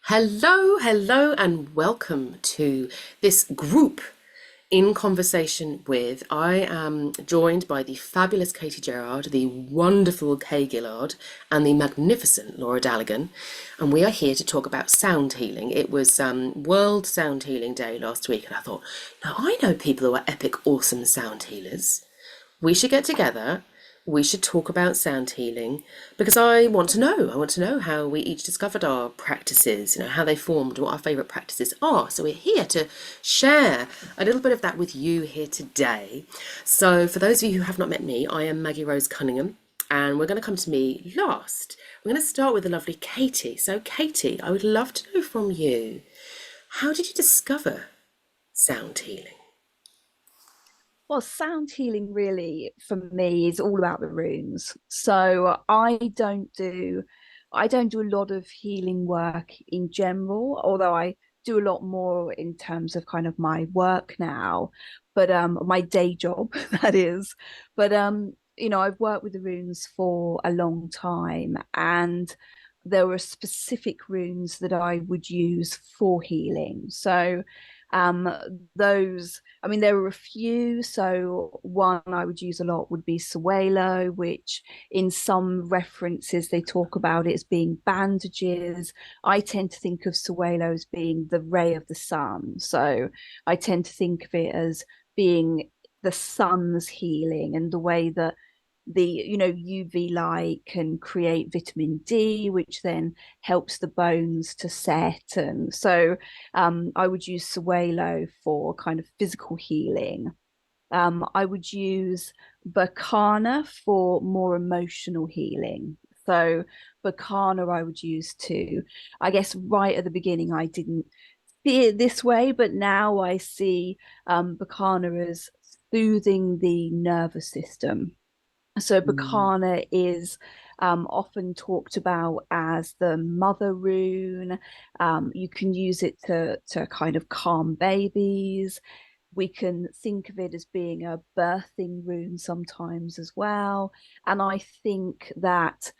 Hello, hello, and welcome to this group in conversation with. I am joined by the fabulous Katie Gerard, the wonderful Kay Gillard, and the magnificent Laura Dallaghan, and we are here to talk about sound healing. It was World Sound Healing Day last week, and I thought, now I know people who are epic, awesome sound healers. We should get together. We should talk about sound healing because I want to know. I want to know how we each discovered our practices, how they formed, what our favourite practices are. So we're here to share a little bit of that with you here today. So for those of you who have not met me, I am Maggie Rose Cunningham, and we're going to come to me last. We're going to start with the lovely Katie. So Katie, I would love to know from you, how did you discover sound healing? Well, sound healing really for me is all about the runes. So I don't do a lot of healing work in general, although I do a lot more in terms of kind of my work now, but my day job that is. But I've worked with the runes for a long time, and there were specific runes that I would use for healing. So um those, I mean, there were a few. So one I would use a lot would be Suelo, which in some references they talk about it as being bandages. I tend to think of Suelo as being the ray of the sun. So I tend to think of it as being the sun's healing, and the way that the UV light can create vitamin D, which then helps the bones to set. And so I would use Suelo for kind of physical healing. I would use Bacana for more emotional healing. So Bacana I would use to, I guess right at the beginning I didn't see it this way, but now I see Bacana as soothing the nervous system. So Mm. Bacana is often talked about as the mother rune. You can use it to kind of calm babies. We can think of it as being a birthing rune sometimes as well. And I think that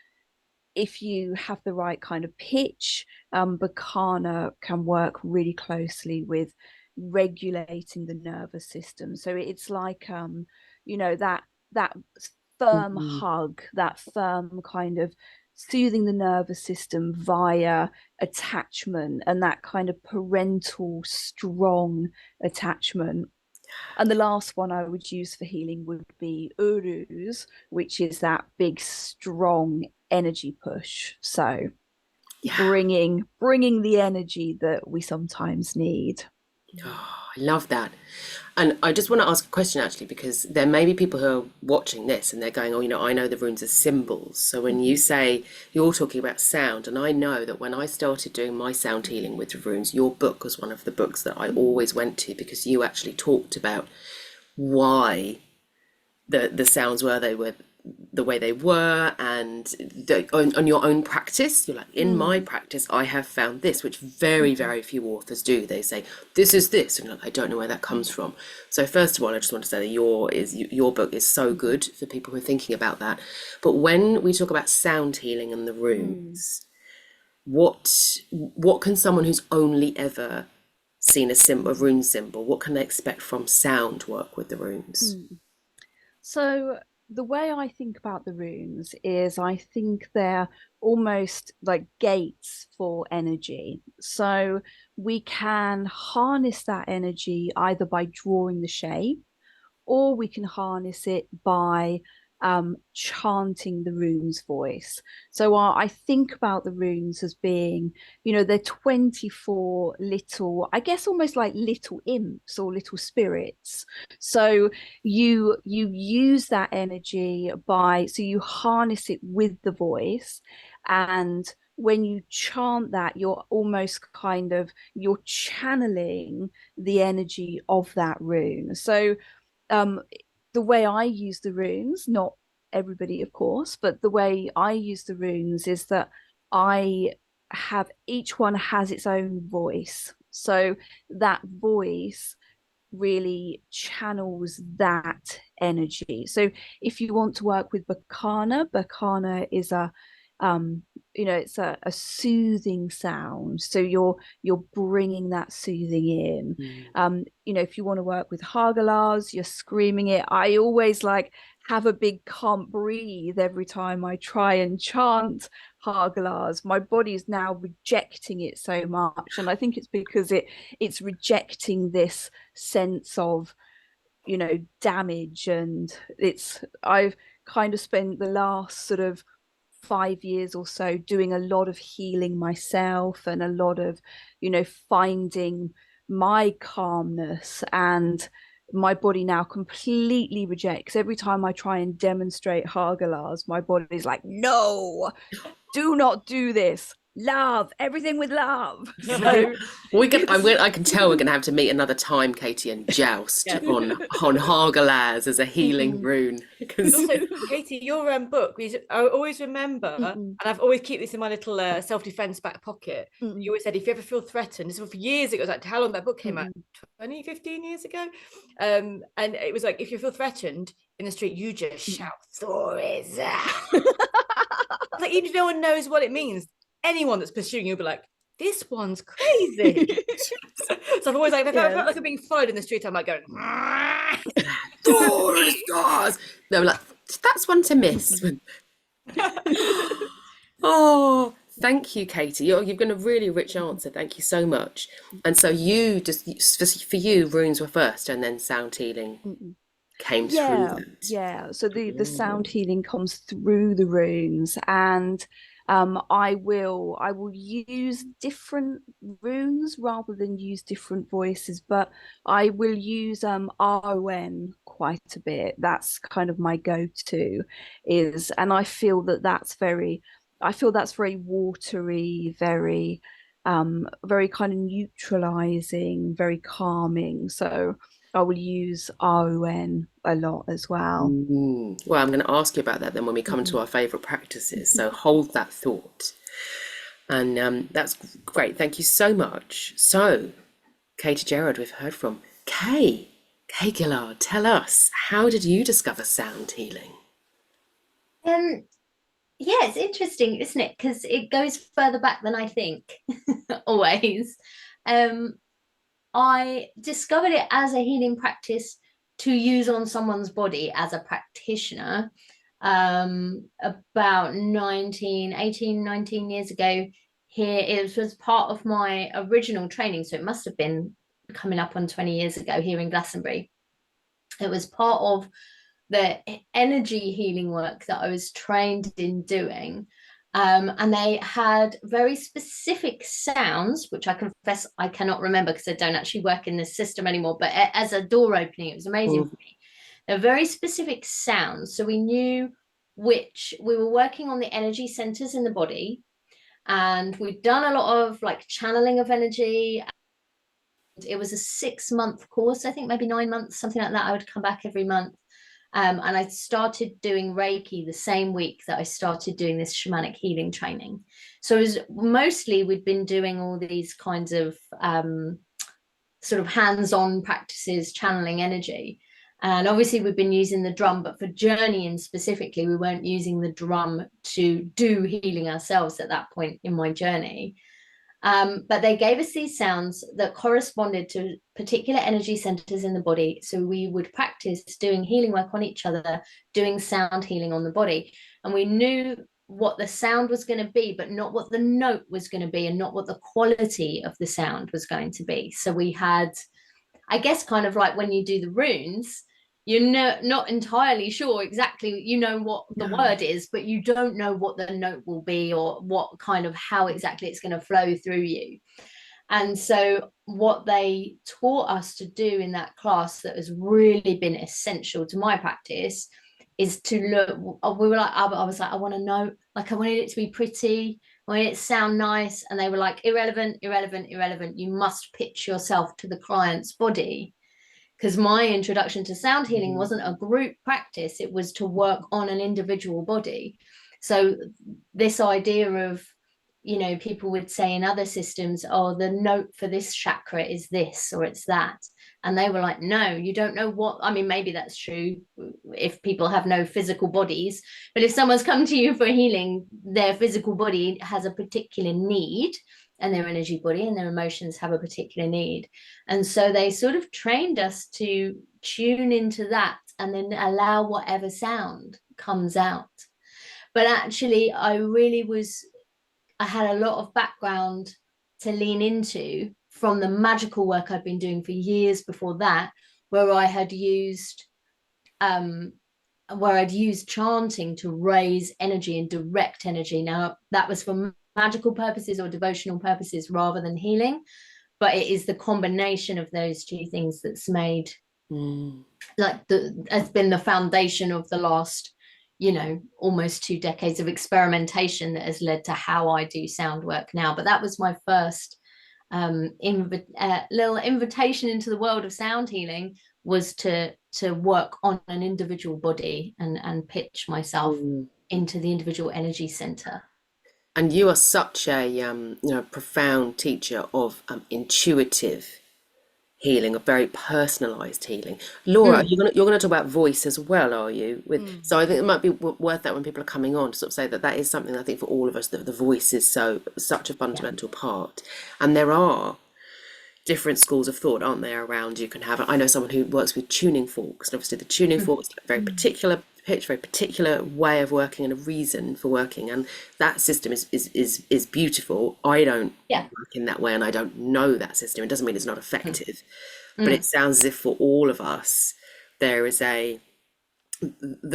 if you have the right kind of pitch, Bacana can work really closely with regulating the nervous system. So it's like that firm Mm. hug, that firm kind of soothing the nervous system via attachment, and that kind of parental strong attachment. And the last one I would use for healing would be Uruz, which is that big, strong energy push. So Yeah. bringing the energy that we sometimes need. Oh, I love that. And I just want to ask a question actually, because there may be people who are watching this and they're going, oh, I know the runes are symbols. So when you Mhm. say you're talking about sound, and I know that when I started doing my sound healing with the runes, your book was one of the books that I always went to because you actually talked about why the sounds were they were the way they were, and on your own practice you're like, in my Mm. practice I have found this, which very Mhm. very few authors do. They say this is this, and you're like, I don't know where that comes Mm. from. So first of all, I just want to say that your book is so Mhm. good for people who are thinking about that. But when we talk about sound healing and the Mm. runes, what can someone who's only ever seen a Mm. rune symbol, what can they expect from sound work with the runes? Mm. So the way I think about the runes is I think they're almost like gates for energy. So we can harness that energy either by drawing the shape, or we can harness it by chanting the runes voice. So I think about the runes as being, they're 24 little, I guess almost like little imps or little spirits. So you use that energy by, so you harness it with the voice, and when you chant that, you're almost kind of, you're channeling the energy of that rune. So um the way I use the runes, not everybody of course, but the way I use the runes is that I have, each one has its own voice. So that voice really channels that energy. So if you want to work with Bacana, Bacana is um it's a soothing sound, so you're bringing that soothing in. Mm. If you want to work with Hagalaz, you're screaming it. I always like have a big can't breathe every time I try and chant Hagalaz. My body is now rejecting it so much, and I think it's because it's rejecting this sense of damage. And I've kind of spent the last sort of 5 years or so doing a lot of healing myself, and a lot of finding my calmness. And my body now completely rejects every time I try and demonstrate Hagalaz. My body's like, no, do not do this. Love everything with love. So I can tell we're gonna have to meet another time, Katie, and joust Yeah. on Hagalaz as a healing rune. But also, Katie, your book, I always remember, and I've always keep this in my little self-defense back pocket. You always said, if you ever feel threatened, this was for years ago, it was like how long that book came out, 20, 15 years ago. And it was like, if you feel threatened in the street, you just shout, Thor is out. Like, even if no one knows what it means, anyone that's pursuing you will be like, this one's crazy. So I've always like, if I felt like I'm being followed in the street, I'm like going, Thor is yours. They were like, that's one to miss. Oh, thank you, Katie. You've given a really rich answer. Thank you so much. And so you for you, runes were first, and then sound healing came through that. So the sound healing comes through the runes. And I will use different runes rather than use different voices, but I will use RON quite a bit. That's kind of my go-to and I feel that's very watery, very very kind of neutralizing, very calming. So I will use RON a lot as well. Well, I'm going to ask you about that then when we come to our favourite practices. So hold that thought. And that's great. Thank you so much. So, Katie Gerard, we've heard from Kay. Kay Gillard, tell us, how did you discover sound healing? Yeah, it's interesting, isn't it? Because it goes further back than I think, always. I discovered it as a healing practice to use on someone's body as a practitioner about 18, 19 years ago here. It was part of my original training, so it must have been coming up on 20 years ago here in Glastonbury. It was part of the energy healing work that I was trained in doing. And they had very specific sounds, which I confess I cannot remember because I don't actually work in this system anymore, but as a door opening, it was amazing for me. They're very specific sounds. So we knew we were working on the energy centers in the body, and we'd done a lot of like channeling of energy. It was a 6-month course, I think maybe 9 months, something like that. I would come back every month. And I started doing Reiki the same week that I started doing this shamanic healing training. So it was mostly we'd been doing all these kinds of sort of hands-on practices, channeling energy. And obviously we've been using the drum, but for journeying specifically, we weren't using the drum to do healing ourselves at that point in my journey. But they gave us these sounds that corresponded to particular energy centers in the body. So we would practice doing healing work on each other, doing sound healing on the body. And we knew what the sound was going to be, but not what the note was going to be, and not what the quality of the sound was going to be. So we had, I guess, kind of like when you do the runes, you're not entirely sure exactly, what the word is, but you don't know what the note will be, or what kind of how exactly it's going to flow through you. And so what they taught us to do in that class that has really been essential to my practice is to look. We were like, I was like, I want to know, like I wanted it to be pretty, I wanted it to sound nice. And they were like, irrelevant. You must pitch yourself to the client's body. Because my introduction to sound healing wasn't a group practice, it was to work on an individual body. So this idea of you know, people would say in other systems, oh, the note for this chakra is this or it's that. And they were like, no, you don't know what. I mean, maybe that's true if people have no physical bodies, but if someone's come to you for healing, their physical body has a particular need, and their energy body and their emotions have a particular need. And so they sort of trained us to tune into that and then allow whatever sound comes out. But actually, I had a lot of background to lean into from the magical work I'd been doing for years before that, where I had used where I'd used chanting to raise energy and direct energy. Now, that was for magical purposes or devotional purposes rather than healing, but it is the combination of those two things that's made has been the foundation of the last, you know, almost 2 decades of experimentation that has led to how I do sound work now. But that was my first little invitation into the world of sound healing, was to work on an individual body and pitch myself into the individual energy center. And you are such a profound teacher of intuitive healing, of very personalized healing. Laura, you're gonna talk about voice as well, are you? So I think it might be worth that when people are coming on to sort of say that is something I think for all of us, that the voice is such a fundamental part. And there are different schools of thought, aren't there, around you can have. I know someone who works with tuning forks, and obviously the tuning forks are very particular pitch, very particular way of working and a reason for working, and that system is beautiful. I don't work in that way, and I don't know that system. It doesn't mean it's not effective, but it sounds as if for all of us there is the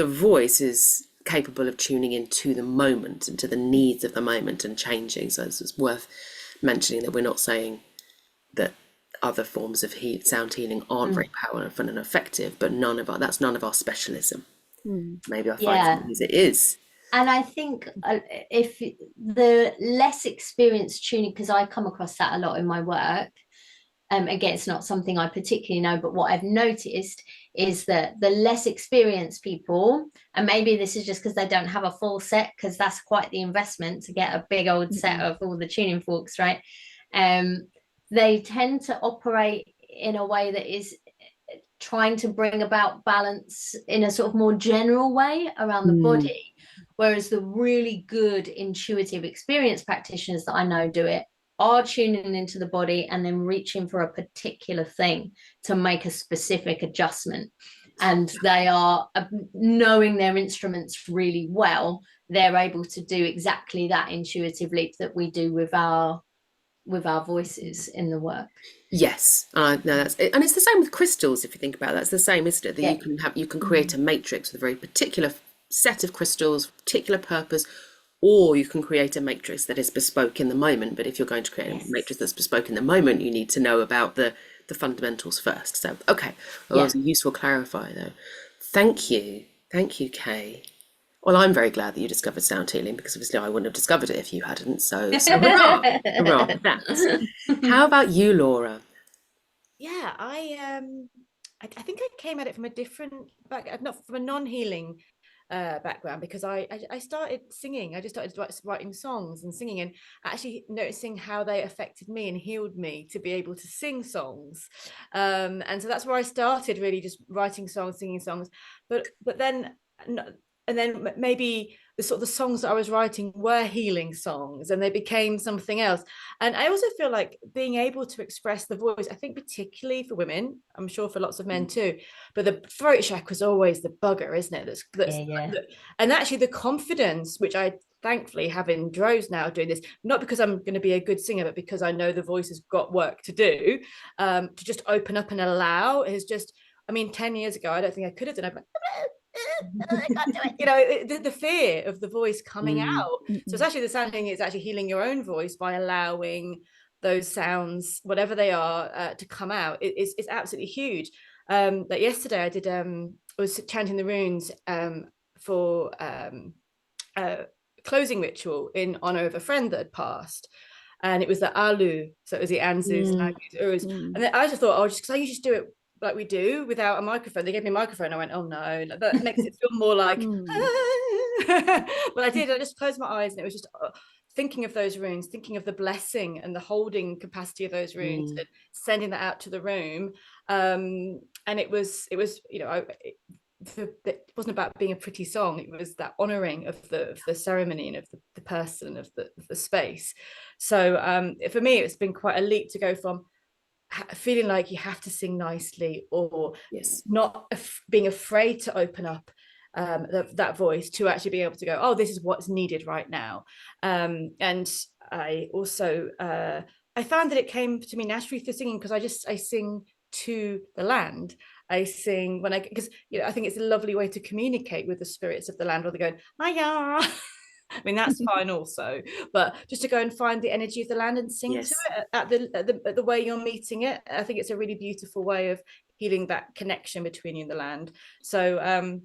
voice is capable of tuning into the moment and to the needs of the moment and changing. So it's worth mentioning that we're not saying that other forms of sound healing aren't very powerful and effective, but that's none of our specialism. Maybe I find it is. And I think if the less experienced tuning, because I come across that a lot in my work, again, it's not something I particularly know, but what I've noticed is that the less experienced people, and maybe this is just because they don't have a full set, because that's quite the investment to get a big old set of all the tuning forks, right? They tend to operate in a way that is trying to bring about balance in a sort of more general way around the body, whereas the really good intuitive experienced practitioners that I know do it are tuning into the body and then reaching for a particular thing to make a specific adjustment. And they are knowing their instruments really well. They're able to do exactly that intuitive leap that we do with our voices in the work. Yes, no, that's it. And it's the same with crystals. If you think about that, it's the same, isn't it? That you can create a matrix with a very particular set of crystals, particular purpose, or you can create a matrix that is bespoke in the moment. But if you're going to create a matrix that's bespoke in the moment, you need to know about the fundamentals first. So, okay, that was a useful clarifier, though. Thank you, Kay. Well, I'm very glad that you discovered sound healing, because obviously I wouldn't have discovered it if you hadn't. So hurrah for that. How about you, Laura? Yeah, I think I came at it from a different not from a non-healing background, because I started singing. I just started writing songs and singing, and actually noticing how they affected me and healed me to be able to sing songs. And so that's where I started, really just writing songs, singing songs. But then. And then maybe the sort of the songs that I was writing were healing songs, and they became something else. And I also feel like being able to express the voice, I think particularly for women, I'm sure for lots of men too, but the throat chakra is always the bugger, isn't it? And actually the confidence, which I thankfully have in droves now doing this, not because I'm going to be a good singer, but because I know the voice has got work to do, to just open up and allow, is just, I mean, 10 years ago, I don't think I could have done it. I can't do it. You know, the fear of the voice coming out. So it's actually the sound healing is actually healing your own voice by allowing those sounds, whatever they are, to come out. It's absolutely huge. Like yesterday, I was chanting the runes for a closing ritual in honor of a friend that had passed. And it was the Alu, so it was the Anzus, Nagus, Urus. And then I just thought, because I usually just do it like we do without a microphone. They gave me a microphone. I went, oh no, that makes it feel more like but I just closed my eyes, and it was just thinking of those runes, thinking of the blessing and the holding capacity of those runes, and sending that out to the room. And it was, you know, it wasn't about being a pretty song. It was that honoring of the ceremony and of the person, of the space. So for me, it's been quite a leap to go from feeling like you have to sing nicely, or not being afraid to open up that voice, to actually be able to go, oh, this is what's needed right now. And I also I found that it came to me naturally through singing, because I sing to the land. I sing when because you know, I think it's a lovely way to communicate with the spirits of the land, where they're going, hiya. I mean, that's fine also, but just to go and find the energy of the land and sing to it at the way you're meeting it. I think it's a really beautiful way of healing that connection between you and the land. So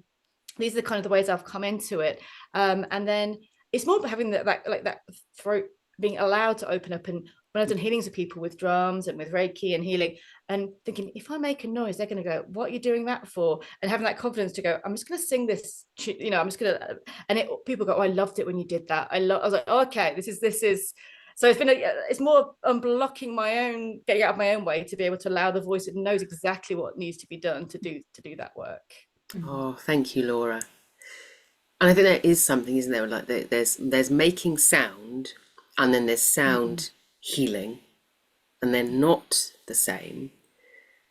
these are the kind of the ways I've come into it. And then it's more about having that throat being allowed to open up. And when I've done healings with people with drums and with Reiki and healing, and thinking, if I make a noise, they're going to go, what are you doing that for? And having that confidence to go, I'm just going to sing this, you know, I'm just going to, and people go, oh, I loved it when you did that. I was like, oh, okay, this is. So it's more unblocking my own, getting out of my own way to be able to allow the voice that knows exactly what needs to be done to do that work. Oh, thank you, Laura. And I think there is something, isn't there? Like there's making sound, and then there's sound healing, and they're not the same.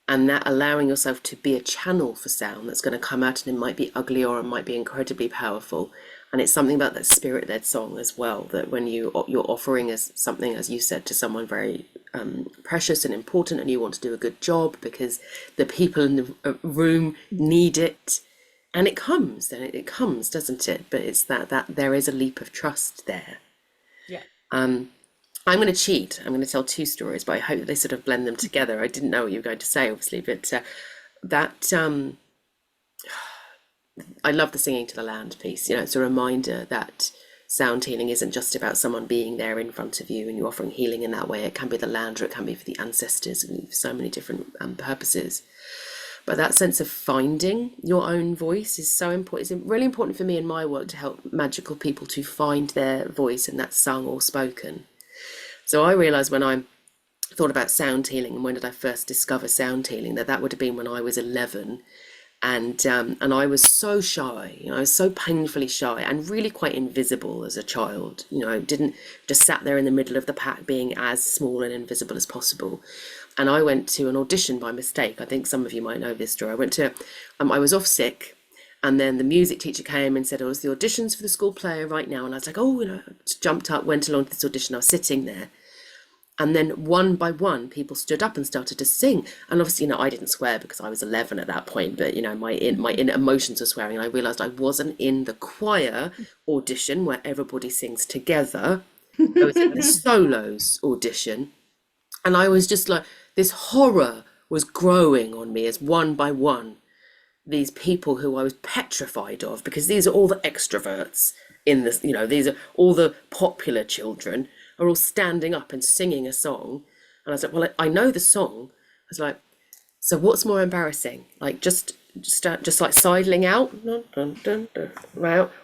And that allowing yourself to be a channel for sound that's going to come out, and it might be ugly or it might be incredibly powerful. And it's something about that spirit-led song as well, that when you're offering as something, as you said, to someone very precious and important, and you want to do a good job because the people in the room need it, and it comes, doesn't it? But it's that there is a leap of trust there. Yeah. I'm going to cheat. I'm going to tell two stories, but I hope that they sort of blend them together. I didn't know what you were going to say, obviously, but I love the singing to the land piece. You know, it's a reminder that sound healing isn't just about someone being there in front of you and you offering healing in that way. It can be the land, or it can be for the ancestors, and so many different purposes. But that sense of finding your own voice is so important. It's really important for me in my work to help magical people to find their voice, and that's sung or spoken. So I realised when I thought about sound healing, and when did I first discover sound healing, that would have been when I was 11. And I was so shy, you know, I was so painfully shy and really quite invisible as a child. You know, I didn't just sat there in the middle of the pack being as small and invisible as possible. And I went to an audition by mistake. I think some of you might know this story. I was off sick, and then the music teacher came and said, oh, it's the auditions for the school play right now. And I was like, oh, you know, jumped up, went along to this audition. I was sitting there. And then one by one, people stood up and started to sing. And obviously, you know, I didn't swear because I was 11 at that point, but, you know, my inner emotions were swearing. And I realised I wasn't in the choir audition where everybody sings together. I was in the solos audition. And I was just like, this horror was growing on me as one by one, these people who I was petrified of, because these are all the extroverts in this, you know, these are all the popular children are all standing up and singing a song. And I was like, well, I know the song. I was like, so what's more embarrassing? Like just like sidling out,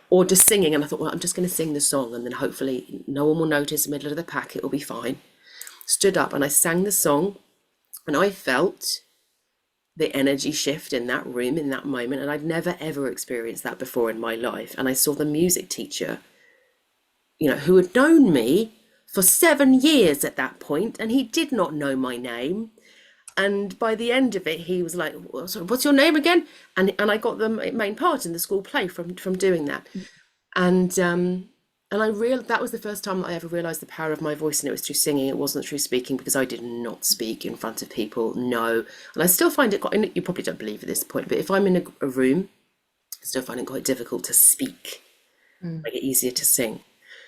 or just singing? And I thought, well, I'm just going to sing the song, and then hopefully no one will notice the middle of the pack. It will be fine. Stood up and I sang the song, and I felt the energy shift in that room in that moment. And I'd never, ever experienced that before in my life. And I saw the music teacher, you know, who had known me for 7 years at that point, and he did not know my name. And by the end of it, he was like, what's your name again? And I got the main part in the school play from doing that. And I realized that was the first time that I ever realized the power of my voice, and it was through singing. It wasn't through speaking, because I did not speak in front of people, no. And I still find it quite, you probably don't believe at this point, but if I'm in a room, I still find it quite difficult to speak. I get easier to sing.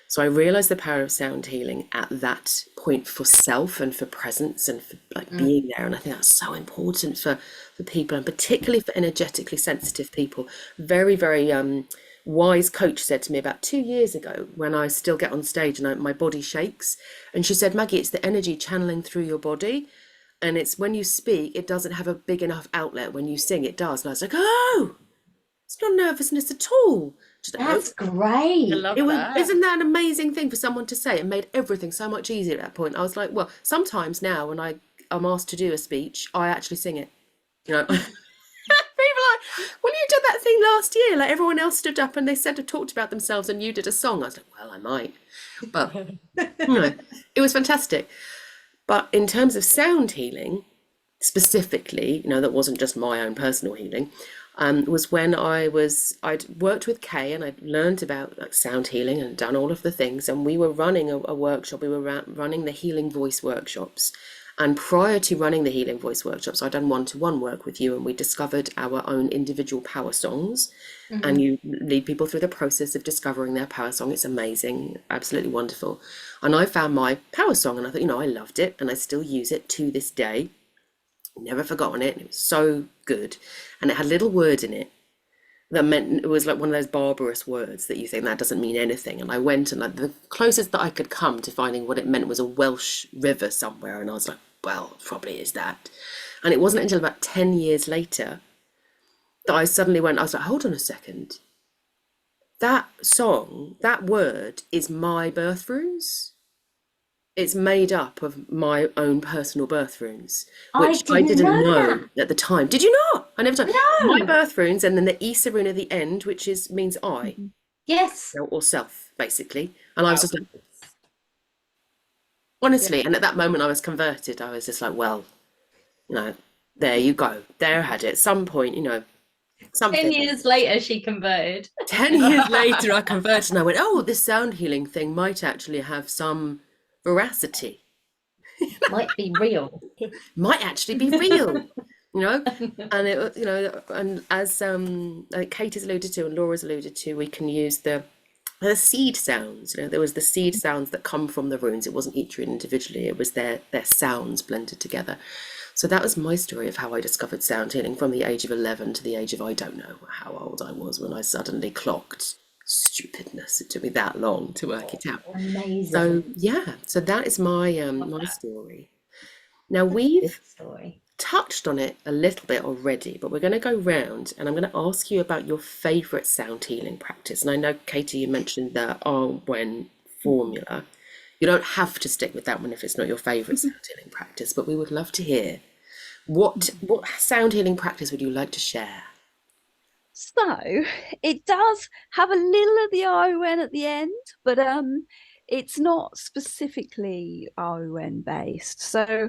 So I realized the power of sound healing at that point for self and for presence and for like being there. And I think that's so important for people, and particularly for energetically sensitive people. Very, very wise coach said to me about 2 years ago, when I still get on stage and my body shakes, and she said, Maggie, it's the energy channeling through your body, and it's when you speak, it doesn't have a big enough outlet. When you sing, it does. And I was like, oh, it's not nervousness at all. Just like, That's nope. great. I love It was, that. isn't that an amazing thing for someone to say? It made everything so much easier at that point. I was like, well, sometimes now when I'm asked to do a speech, I actually sing it. You know, people are like, well, you did that thing last year. Like everyone else stood up and they said talked about themselves, and you did a song. I was like, well, I might, but you know, it was fantastic. But in terms of sound healing, specifically, you know, that wasn't just my own personal healing, was when I'd worked with Kay and I'd learned about like sound healing and done all of the things, and we were running a workshop. We were running the healing voice workshops, and prior to running the healing voice workshops, I'd done one-to-one work with you, and we discovered our own individual power songs. And you lead people through the process of discovering their power song. It's amazing, absolutely wonderful. And I found my power song, and I thought, you know, I loved it, and I still use it to this day. Never forgotten it. It was so good, and it had little words in it that meant it was like one of those barbarous words that you think that doesn't mean anything. And I went and like the closest that I could come to finding what it meant was a Welsh river somewhere, and I was like, well, probably is that. And it wasn't until about 10 years later that I suddenly went, I was like, hold on a second. That song, that word is my birth runes. It's made up of my own personal birth runes, which I didn't know at the time. Did you not? I never told. My birth runes, and then the Isa rune at the end, which means I. Yes. Or self, basically. And I was just like, honestly, and at that moment I was converted. I was just like, well, you know, there you go. There I had it. At some point, you know, something. 10 years later, she converted. 10 years later, I converted and I went, oh, this sound healing thing might actually have some veracity. Might be real. Might actually be real, you know? And it, you know, and as like Kate has alluded to and Laura's alluded to, we can use the seed sounds. You know, there was the seed sounds that come from the runes. It wasn't each rune individually, it was their sounds blended together. So that was my story of how I discovered sound healing from the age of 11 to the age of I don't know how old I was when I suddenly clocked stupidness. It took me that long to work it out. Amazing. So yeah, so that is my my story. Now we've touched on it a little bit already, but we're going to go round and I'm going to ask you about your favourite sound healing practice. And I know, Katie, you mentioned the Arwen formula. You don't have to stick with that one if it's not your favourite sound healing practice, but we would love to hear what sound healing practice would you like to share? So it does have a little of the RON at the end, but it's not specifically RON based. So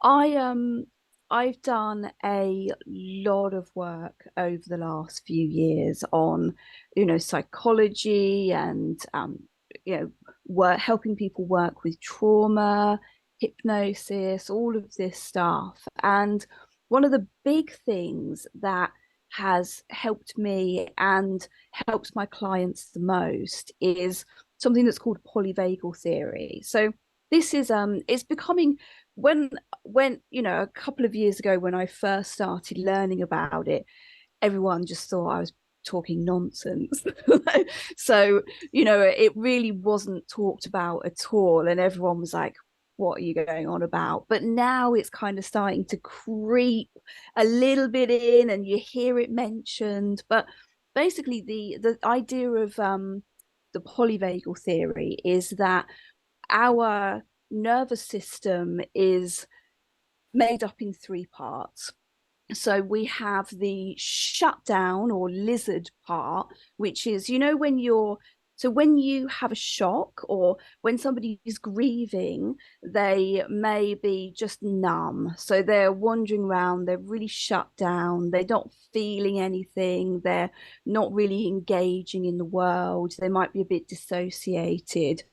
I've done a lot of work over the last few years on, you know, psychology and you know, helping people work with trauma, hypnosis, all of this stuff. And one of the big things that has helped me and helps my clients the most is something that's called polyvagal theory. So this is it's becoming, when you know, a couple of years ago when I first started learning about it, everyone just thought I was talking nonsense. So, you know, it really wasn't talked about at all, and everyone was like, what are you going on about? But now it's kind of starting to creep a little bit in and you hear it mentioned. But basically the idea of the polyvagal theory is that our nervous system is made up in three parts. So we have the shutdown or lizard part, which is, you know, when you have a shock or when somebody is grieving, they may be just numb. So they're wandering around, they're really shut down, they're not feeling anything, they're not really engaging in the world, they might be a bit dissociated.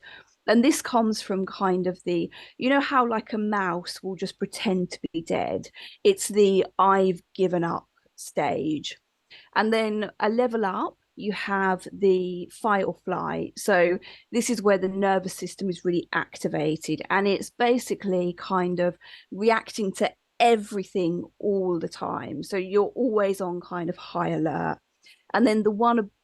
And this comes from kind of the, you know, how like a mouse will just pretend to be dead. It's the I've given up stage. And then a level up, you have the fight or flight. So this is where the nervous system is really activated, and it's basically kind of reacting to everything all the time. So you're always on kind of high alert. And then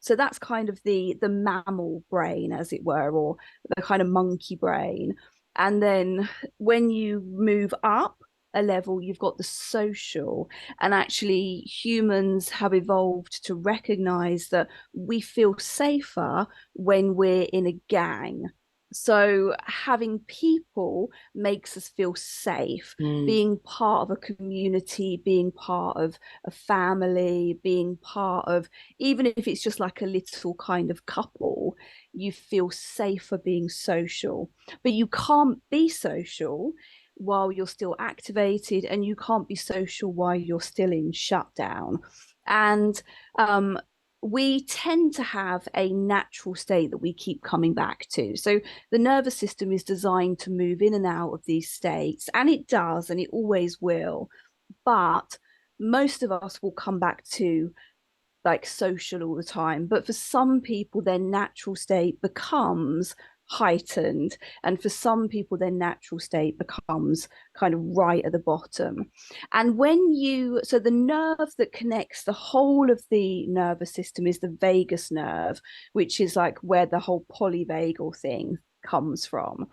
so that's kind of the mammal brain, as it were, or the kind of monkey brain. And then when you move up a level, you've got the social. And actually humans have evolved to recognize that we feel safer when we're in a gang. So having people makes us feel safe. Being part of a community, being part of a family, being part of, even if it's just like a little kind of couple, you feel safer being social. But you can't be social while you're still activated, and you can't be social while you're still in shutdown. And we tend to have a natural state that we keep coming back to. So the nervous system is designed to move in and out of these states, and it does, and it always will. But most of us will come back to like social all the time. But for some people, their natural state becomes heightened, and for some people their natural state becomes kind of right at the bottom. And when you, so the nerve that connects the whole of the nervous system is the vagus nerve, which is like where the whole polyvagal thing comes from,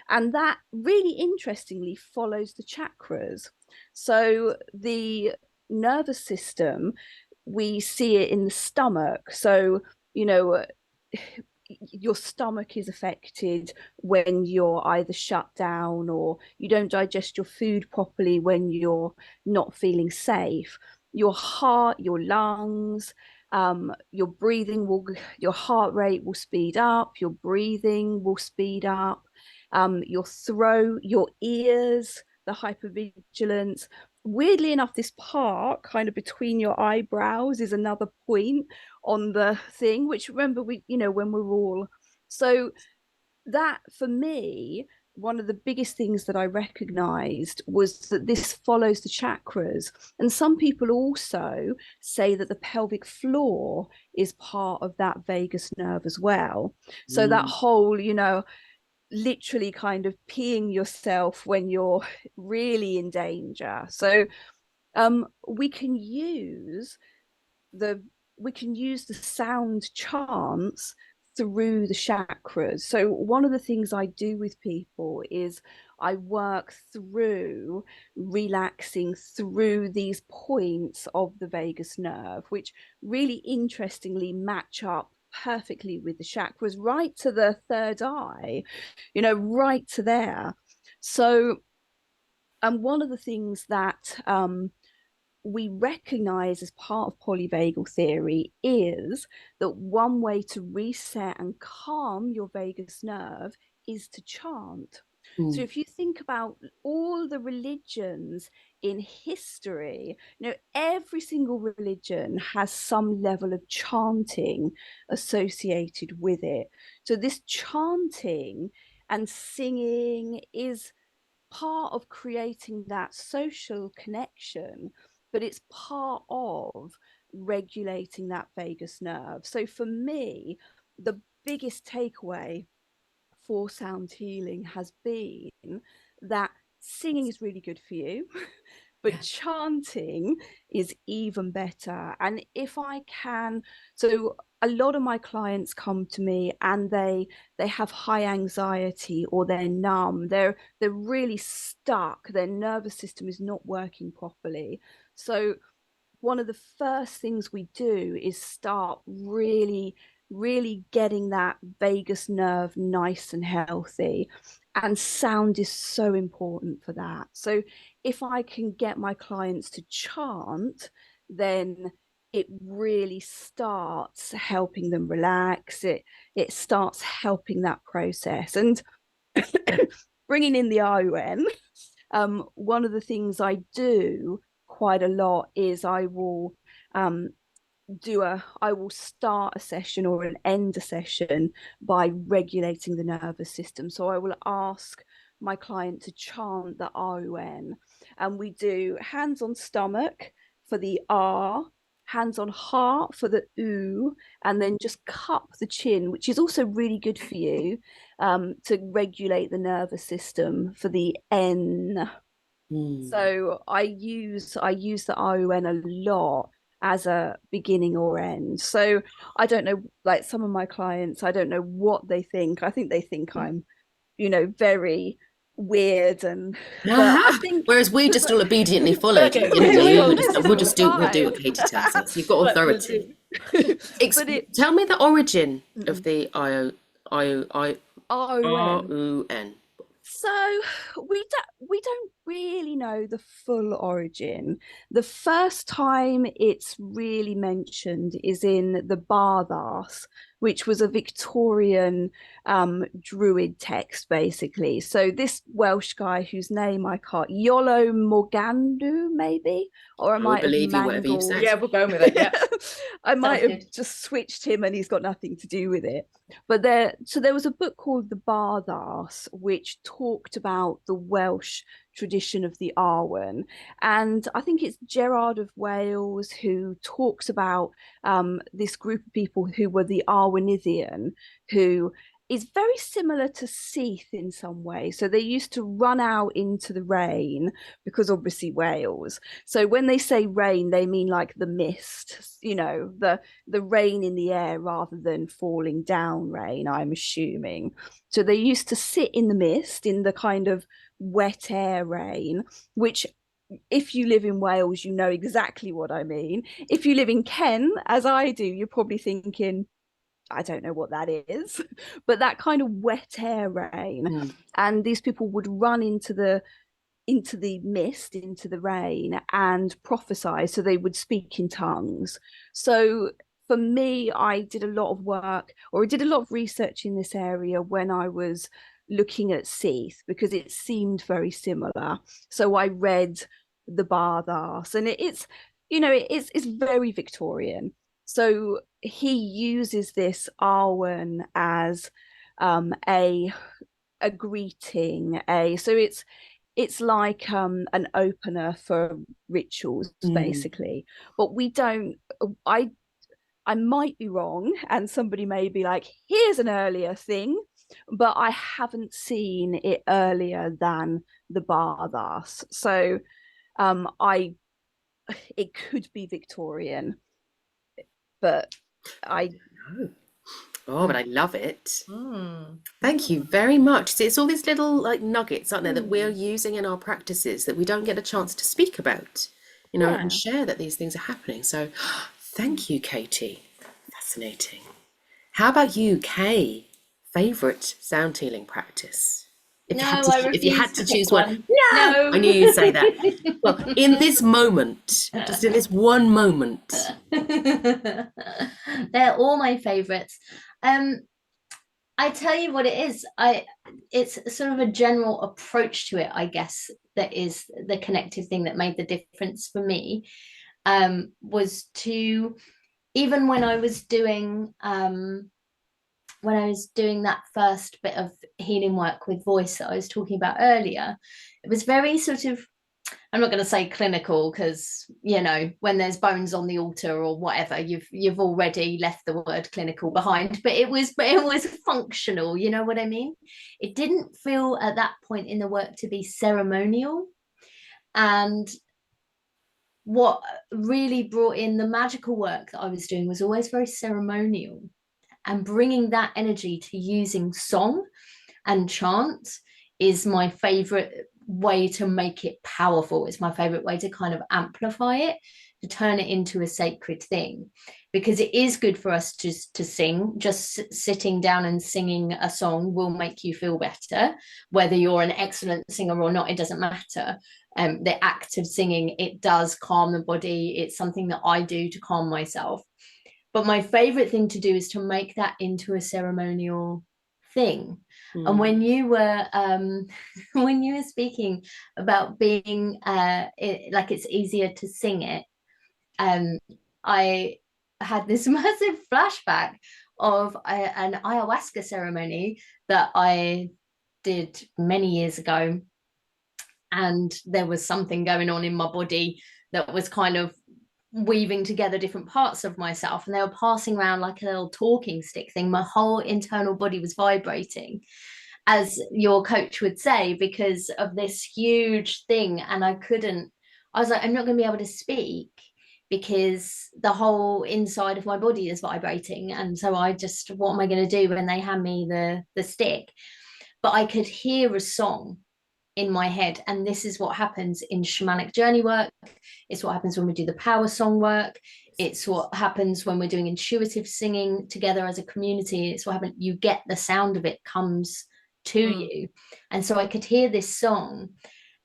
and that really interestingly follows the chakras. So the nervous system, we see it in the stomach. So your stomach is affected when you're either shut down, or you don't digest your food properly when you're not feeling safe. Your heart, your lungs, your breathing will, your heart rate will speed up, your breathing will speed up, your throat, your ears, the hypervigilance. Weirdly enough, this part kind of between your eyebrows is another point on the thing, which, remember, we, when we're all, so that for me, one of the biggest things that I recognized was that this follows the chakras. And some people also say that the pelvic floor is part of that vagus nerve as well. So that whole, literally kind of peeing yourself when you're really in danger. So we can use the sound chants through the chakras. So one of the things I do with people is I work through relaxing through these points of the vagus nerve, which really interestingly match up perfectly with the chakras, right to the third eye, right to there. So one of the things that we recognize as part of polyvagal theory is that one way to reset and calm your vagus nerve is to chant. So if you think about all the religions in history, every single religion has some level of chanting associated with it. So this chanting and singing is part of creating that social connection, but it's part of regulating that vagus nerve. So for me, the biggest takeaway for sound healing has been that singing is really good for you, but chanting is even better. And if I can, so a lot of my clients come to me and they have high anxiety, or they're numb, they're really stuck, their nervous system is not working properly. So one of the first things we do is start really getting that vagus nerve nice and healthy, and sound is so important for that. So if I can get my clients to chant, then it really starts helping them relax. It starts helping that process. And bringing in the RUN, one of the things I do quite a lot is I will start a session or end a session by regulating the nervous system. So I will ask my client to chant the RUN, and we do hands on stomach for the R, hands on heart for the U, and then just cup the chin, which is also really good for you, to regulate the nervous system for the N. So I use the RUN a lot as a beginning or end. So I don't know, like some of my clients, I don't know what they think. I think they think I'm, very weird, and but I think Whereas we just all obediently followed. Okay. We'll do what Katie tells us. You've got authority. Tell me the origin of the IOUN. So we don't really know the full origin. The first time it's really mentioned is in the Bardas, which was a Victorian Druid text, basically. So this Welsh guy whose name I can't, Iolo Morgannwg, maybe, or I might have mangled. Yeah, we'll go with it. Yeah, I might have just switched him, and he's got nothing to do with it. But there was a book called the Bardas, which talked about the Welsh tradition of the Arwen, and I think it's Gerard of Wales who talks about this group of people who were the Arwenithian, who is very similar to Seath in some way. So they used to run out into the rain, because obviously Wales. So when they say rain, they mean like the mist, the rain in the air rather than falling down rain, I'm assuming. So they used to sit in the mist, in the kind of wet air rain, which, if you live in Wales, you know exactly what I mean. If you live in Kent, as I do, you're probably thinking, I don't know what that is, but that kind of wet air rain. And these people would run into the mist, into the rain, and prophesy. So they would speak in tongues. So for me, I did a lot of work, or I did a lot of research in this area when I was looking at Seath, because it seemed very similar. So I read the Bardas, and it's very Victorian. So he uses this Arwen as a greeting, so it's like an opener for rituals, basically. But we don't. I might be wrong, and somebody may be like, here's an earlier thing, but I haven't seen it earlier than the Bardas. So it could be Victorian, but I know. Oh, but I love it. Thank you very much. See, it's all these little like nuggets, aren't there, that we're using in our practices that we don't get a chance to speak about, and share that these things are happening. So thank you, Katie. Fascinating. How about you, Kay? Favorite sound healing practice? If you had to choose one. No, I knew you'd say that. Well, in this moment, just in this one moment. They're all my favorites. I tell you what it is. It's sort of a general approach to it, I guess, that is the connective thing that made the difference for me. Was to, even when I was doing that first bit of healing work with voice that I was talking about earlier, it was very sort of, I'm not going to say clinical, because when there's bones on the altar or whatever, you've already left the word clinical behind, but it was functional, you know what I mean? It didn't feel at that point in the work to be ceremonial. And what really brought in the magical work that I was doing was always very ceremonial, and bringing that energy to using song and chant is my favorite way to make it powerful. It's my favorite way to kind of amplify it, to turn it into a sacred thing, because it is good for us to sing. Just sitting down and singing a song will make you feel better, whether you're an excellent singer or not, it doesn't matter. The act of singing, it does calm the body. It's something that I do to calm myself. But my favorite thing to do is to make that into a ceremonial thing. And when you were speaking about being like it's easier to sing it, I had this massive flashback of an ayahuasca ceremony that I did many years ago, and there was something going on in my body that was kind of weaving together different parts of myself, and they were passing around like a little talking stick thing. My whole internal body was vibrating, as your coach would say, because of this huge thing. And I was like, I'm not going to be able to speak because the whole inside of my body is vibrating. And so what am I going to do when they hand me the stick? But I could hear a song in my head. And this is what happens in shamanic journey work. It's what happens when we do the power song work. It's what happens when we're doing intuitive singing together as a community. It's what happens. You get the sound of it comes to you. And so I could hear this song,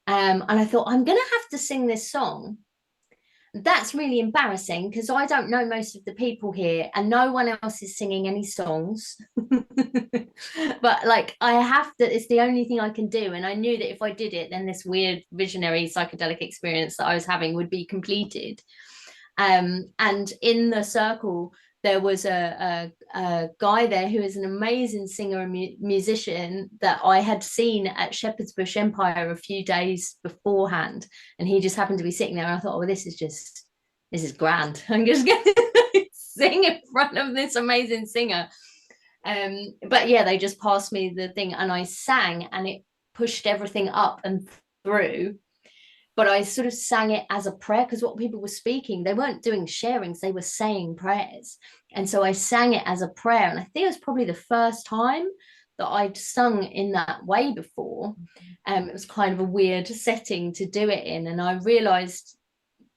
and I thought, I'm going to have to sing this song. That's really embarrassing because I don't know most of the people here and no one else is singing any songs. But like, I have to, it's the only thing I can do. And I knew that if I did it, then this weird visionary psychedelic experience that I was having would be completed. And in the circle, there was a guy there who is an amazing singer and musician that I had seen at Shepherd's Bush Empire a few days beforehand. And he just happened to be sitting there. And I thought, well, this is grand. I'm just going to sing in front of this amazing singer. But yeah, they just passed me the thing and I sang and it pushed everything up and through. But I sort of sang it as a prayer because what people were speaking, they weren't doing sharings, they were saying prayers. And so I sang it as a prayer. And I think it was probably the first time that I'd sung in that way before. It was kind of a weird setting to do it in. And I realized,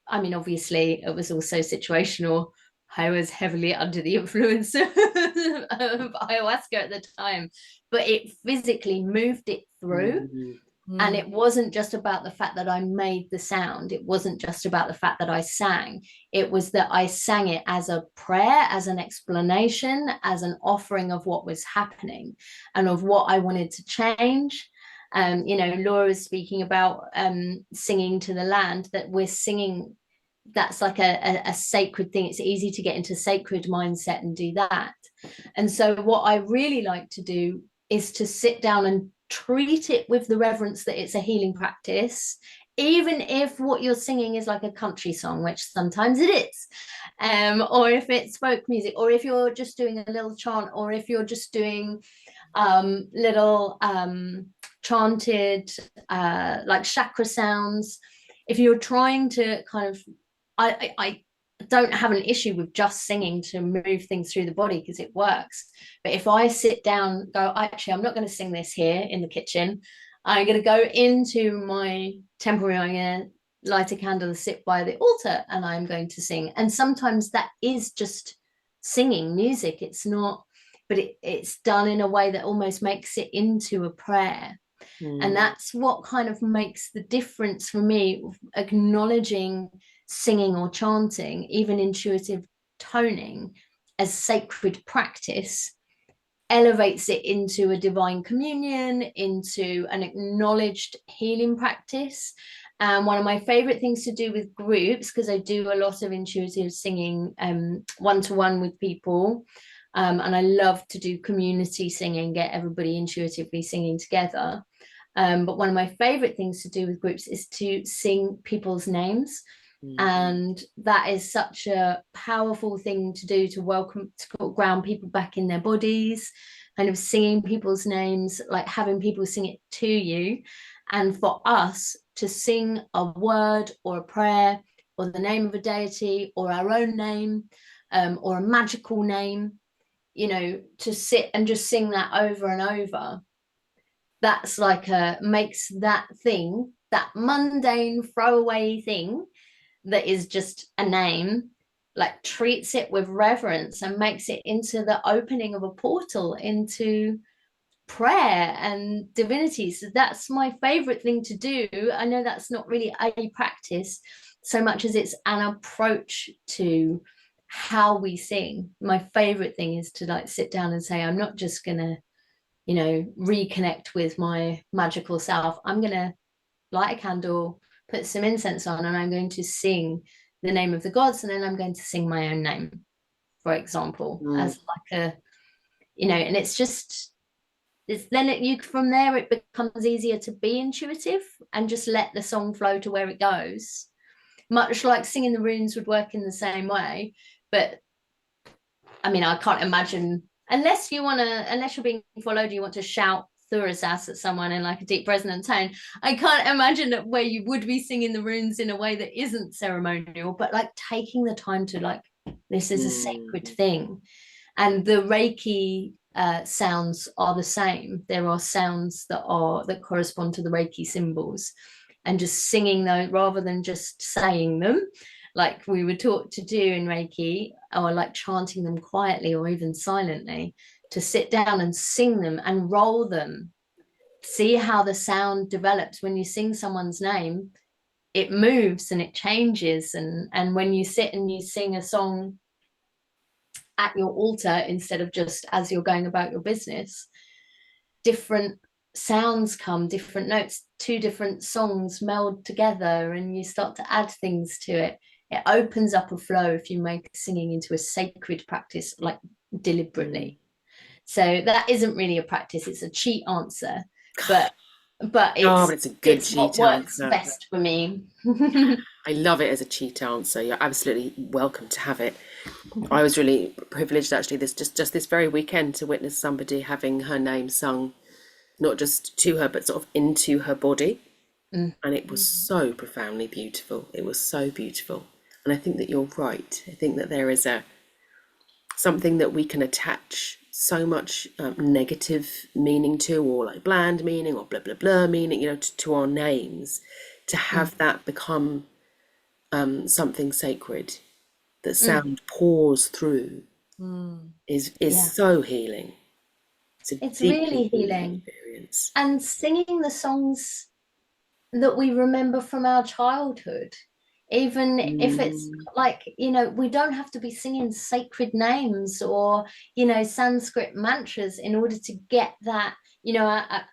I mean, obviously it was also situational. I was heavily under the influence of ayahuasca at the time, but it physically moved it through. And it wasn't just about the fact that I made the sound. It wasn't just about the fact that I sang. It was that I sang it as a prayer, as an explanation, as an offering of what was happening and of what I wanted to change. You know, Laura was speaking about singing to the land, that we're singing. That's like a sacred thing. It's easy to get into sacred mindset and do that. And so what I really like to do is to sit down and treat it with the reverence that it's a healing practice, even if what you're singing is like a country song, which sometimes it is, or if it's folk music, or if you're just doing a little chant, or if you're just doing little chanted like chakra sounds. If you're trying to kind of, I don't have an issue with just singing to move things through the body because it works. But if I sit down, go, actually, I'm not going to sing this here in the kitchen. I'm going to go into my temple room. I'm going to light a candle and sit by the altar and I'm going to sing. And sometimes that is just singing music. It's not, but it's done in a way that almost makes it into a prayer. And that's what kind of makes the difference for me, acknowledging singing or chanting, even intuitive toning, as sacred practice, elevates it into a divine communion, into an acknowledged healing practice. And one of my favorite things to do with groups, because I do a lot of intuitive singing one-to-one with people, and I love to do community singing, get everybody intuitively singing together. But one of my favorite things to do with groups is to sing people's names. And that is such a powerful thing to do, to ground people back in their bodies, kind of singing people's names, like having people sing it to you. And for us to sing a word or a prayer or the name of a deity or our own name, or a magical name, you know, to sit and just sing that over and over, that's like makes that thing, that mundane throwaway thing that is just a name, like treats it with reverence and makes it into the opening of a portal into prayer and divinity. So that's my favorite thing to do. I know that's not really a practice so much as it's an approach to how we sing. My favorite thing is to like sit down and say, I'm not just gonna, you know, reconnect with my magical self. I'm gonna light a candle, put some incense on, and I'm going to sing the name of the gods, and then I'm going to sing my own name, for example, as like a, you know, and it's just, it's then from there it becomes easier to be intuitive and just let the song flow to where it goes. Much like singing the runes would work in the same way. But I mean, I can't imagine, unless you're being followed, you want to shout Thurisas at someone in like a deep resonant tone, I can't imagine that where you would be singing the runes in a way that isn't ceremonial, but like taking the time to like, this is a sacred thing. And the Reiki sounds are the same. There are sounds that correspond to the Reiki symbols, and just singing those rather than just saying them like we were taught to do in Reiki, or like chanting them quietly or even silently, to sit down and sing them and roll them. See how the sound develops when you sing someone's name. It moves and it changes, and when you sit and you sing a song at your altar instead of just as you're going about your business, different sounds come, different notes, two different songs meld together, and you start to add things to it. It opens up a flow if you make singing into a sacred practice, like deliberately. So that isn't really a practice, it's a cheat answer, but it's a good cheat what works answer. best for me. I love it as a cheat answer. You're absolutely welcome to have it. I was really privileged actually just this very weekend to witness somebody having her name sung, not just to her but sort of into her body, and it was so profoundly beautiful. It was so beautiful, and I think that you're right. I think that there is something that we can attach so much negative meaning to, or like bland meaning, or blah blah blah meaning, to our names, to have that become something sacred that sound pours through is so healing. It's really healing experience. And singing the songs that we remember from our childhood, even if it's like, we don't have to be singing sacred names or, Sanskrit mantras in order to get that,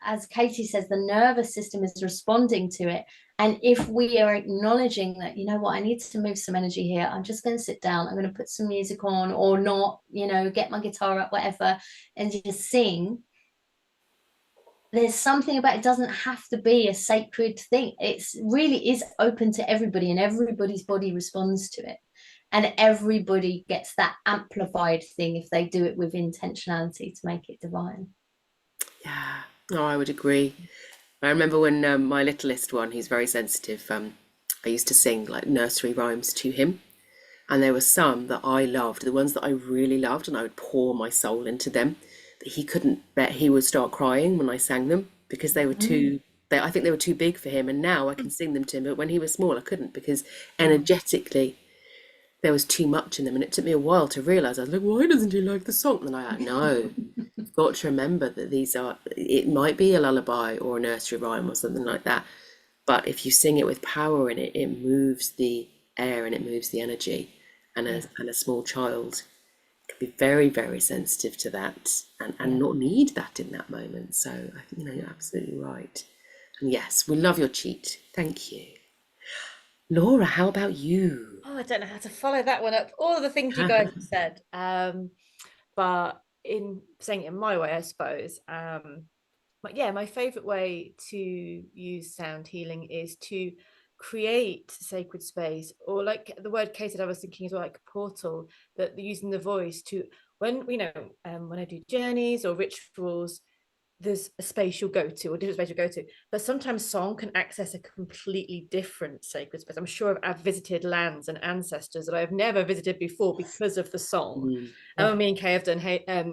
as Katie says, the nervous system is responding to it. And if we are acknowledging that, I need to move some energy here, I'm just going to sit down, I'm going to put some music on or not, get my guitar up, whatever, and just sing. There's something about it doesn't have to be a sacred thing. It's really is open to everybody, and everybody's body responds to it. And everybody gets that amplified thing if they do it with intentionality to make it divine. Yeah, no, I would agree. I remember when my littlest one, he's very sensitive, I used to sing like nursery rhymes to him. And there were some that I loved, the ones that I really loved, and I would pour my soul into them. That he couldn't bet he would start crying when I sang them because they were I think they were too big for him. And now I can sing them to him, but when he was small, I couldn't, because energetically there was too much in them. And it took me a while to realize. I was like, why doesn't he like the song? And I no, you've got to remember that it might be a lullaby or a nursery rhyme or something like that, but if you sing it with power in it, it moves the air and it moves the energy. And a small child can be very, very sensitive to that and not need that in that moment. So I think you're absolutely right. And yes, we love your cheat. Thank you. Laura, how about you? Oh, I don't know how to follow that one up. All of the things you guys have said. But in saying it in my way, I suppose. But yeah, my favorite way to use sound healing is to create sacred space, or like the word Kate said, I was thinking as well, like a portal, that using the voice to, when when I do journeys or rituals, there's a space you'll go to, or different space you'll go to, but sometimes song can access a completely different sacred space. I'm sure I've visited lands and ancestors that I've never visited before because of the song. And me and Kay have done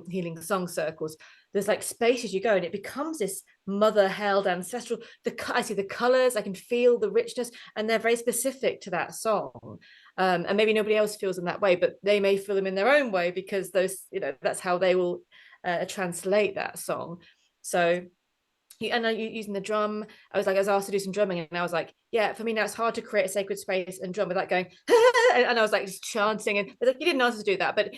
healing song circles. There's like spaces you go and it becomes this mother held ancestral. I see the colors, I can feel the richness, and they're very specific to that song. And maybe nobody else feels them that way, but they may feel them in their own way because those, that's how they will translate that song. So, and using the drum, I was asked to do some drumming, and I was like, yeah, for me now it's hard to create a sacred space and drum without going, and I was like just chanting, and like, you didn't ask us to do that, but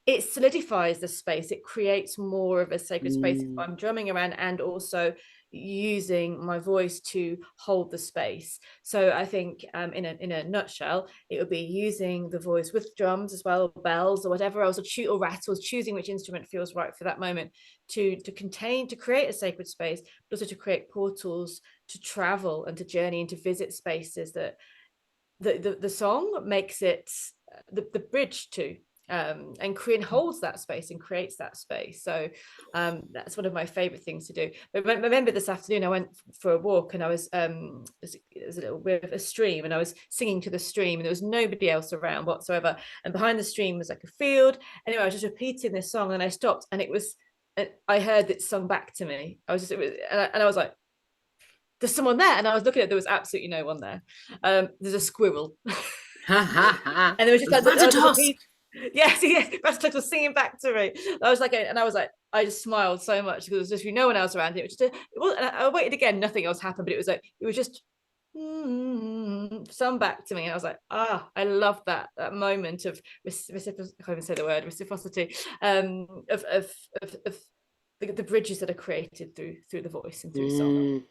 it solidifies the space. It creates more of a sacred space if I'm drumming around and also using my voice to hold the space. So I think in a nutshell, it would be using the voice with drums as well, or bells or whatever else, or rattles, choosing which instrument feels right for that moment to create a sacred space, but also to create portals to travel and to journey and to visit spaces that the song makes it the bridge to, and holds that space and creates that space. So that's one of my favorite things to do. But I remember this afternoon I went for a walk, and I was there's a little bit of a stream, and I was singing to the stream, and there was nobody else around whatsoever, and behind the stream was like a field. Anyway, I was just repeating this song, and I stopped, and it was I heard it sung back to me. I was just, and I was like, there's someone there. And I was looking at, there was absolutely no one there. There's a squirrel. And there was just like, Ratatosk! yes, Ratatosk was singing back to me. I was like, I just smiled so much because there was literally no one else around. It was just, I waited again, nothing else happened, but it was just sung back to me, and I was like, I love that moment of reciprocity. I can't even say the word reciprocity. Of the bridges that are created through the voice and through song.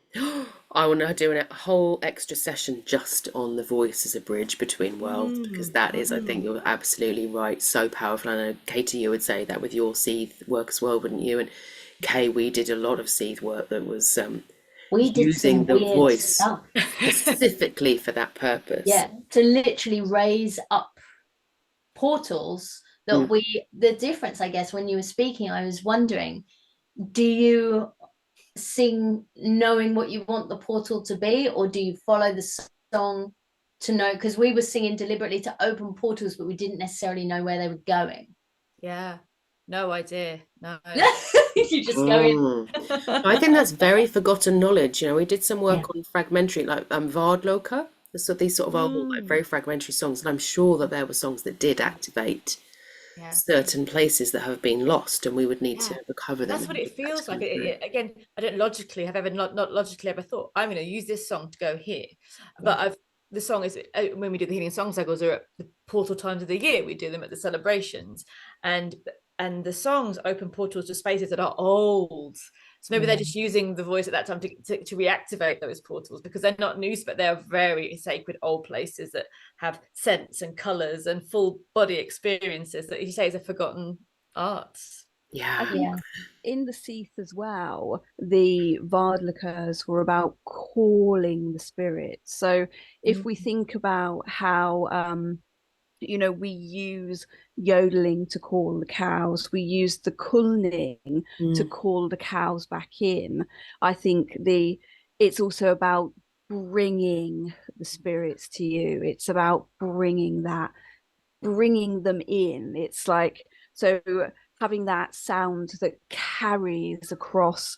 I want to do a whole extra session just on the voice as a bridge between worlds, because that is, I think you're absolutely right, so powerful. I know, Katie, you would say that with your Seethe work as well, wouldn't you? And Kay, we did a lot of Seethe work that was we did using the voice stuff. specifically for that purpose. Yeah, to literally raise up portals that the difference, I guess, when you were speaking, I was wondering, do you sing knowing what you want the portal to be, or do you follow the song to know? Because we were singing deliberately to open portals, but we didn't necessarily know where they were going. Yeah, no idea. No. You just go in. I think that's very forgotten knowledge. We did some work on fragmentary, like Vardloka, so these sort of old, like, very fragmentary songs, and I'm sure that there were songs that did activate certain places that have been lost, and we would need to recover them. That's what it feels like. Again, I don't logically have ever not logically ever thought I'm going to use this song to go here, but the song is, when we do the healing song cycles, are at the portal times of the year. We do them at the celebrations, and the songs open portals to spaces that are old. So maybe they're just using the voice at that time to reactivate those portals, because they're not new, but they're very sacred old places that have scents and colours and full body experiences that, you say, is a forgotten arts. I think in the Seethe as well, the Vardlakas were about calling the spirits. So if we think about how we use yodeling to call the cows, we use the kulning to call the cows back in. I think it's also about bringing the spirits to you. It's about bringing them in. It's like, so having that sound that carries across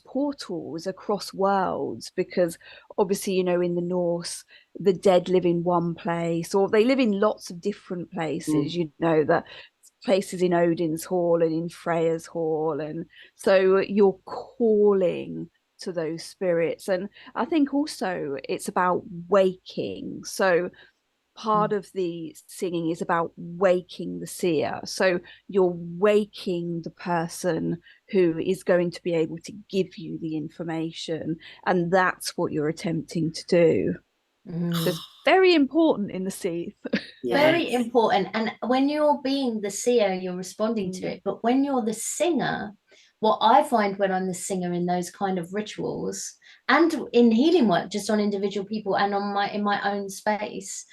portals, across worlds, because obviously, in the Norse, the dead live in one place, or they live in lots of different places. The places in Odin's hall and in Freya's hall, and so you're calling to those spirits. And I think also it's about waking. So part of the singing is about waking the seer. So you're waking the person who is going to be able to give you the information, and that's what you're attempting to do. So it's very important in the Seethe. Very important. And when you're being the seer, you're responding to it. But when you're the singer, what I find when I'm the singer in those kind of rituals and in healing work, just on individual people and in my own space,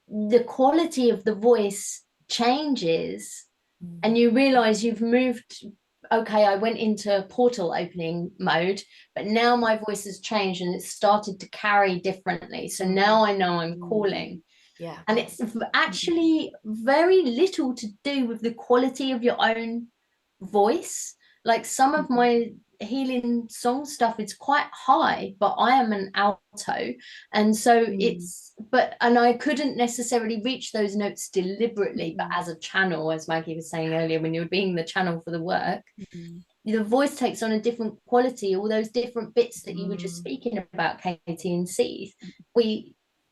the quality of the voice changes, and you realize you've moved. Okay, I went into portal opening mode, but now my voice has changed and it's started to carry differently. So now I know I'm calling. And it's actually very little to do with the quality of your own voice. Like some of my healing song stuff, it's quite high, but I am an alto, and so and I couldn't necessarily reach those notes deliberately, but as a channel, as Maggie was saying earlier, when you're being the channel for the work, the voice takes on a different quality. All those different bits that you were just speaking about, Katie and Seethe,